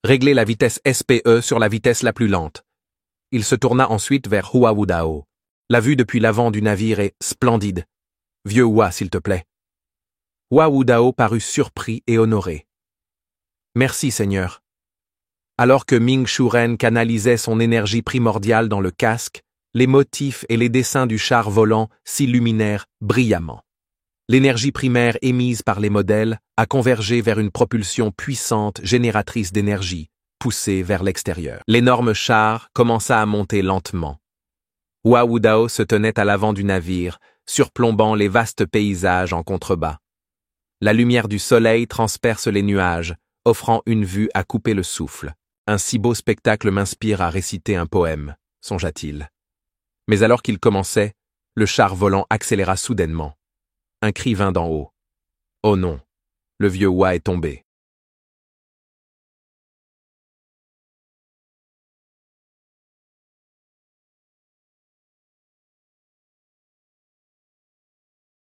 Réglez la vitesse SPE sur la vitesse la plus lente. Il se tourna ensuite vers Wu Dao. La vue depuis l'avant du navire est splendide. Vieux Hua, s'il te plaît. Wu Dao parut surpris et honoré. Merci, Seigneur. Alors que Ming Shiren canalisait son énergie primordiale dans le casque, les motifs et les dessins du char volant s'illuminèrent brillamment. L'énergie primaire émise par les modèles a convergé vers une propulsion puissante génératrice d'énergie, poussée vers l'extérieur. L'énorme char commença à monter lentement. Wu Dao se tenait à l'avant du navire, surplombant les vastes paysages en contrebas. La lumière du soleil transperce les nuages, offrant une vue à couper le souffle. Un si beau spectacle m'inspire à réciter un poème, songea-t-il. Mais alors qu'il commençait, le char volant accéléra soudainement. Un cri vint d'en haut. Oh non, le vieux Hua est tombé.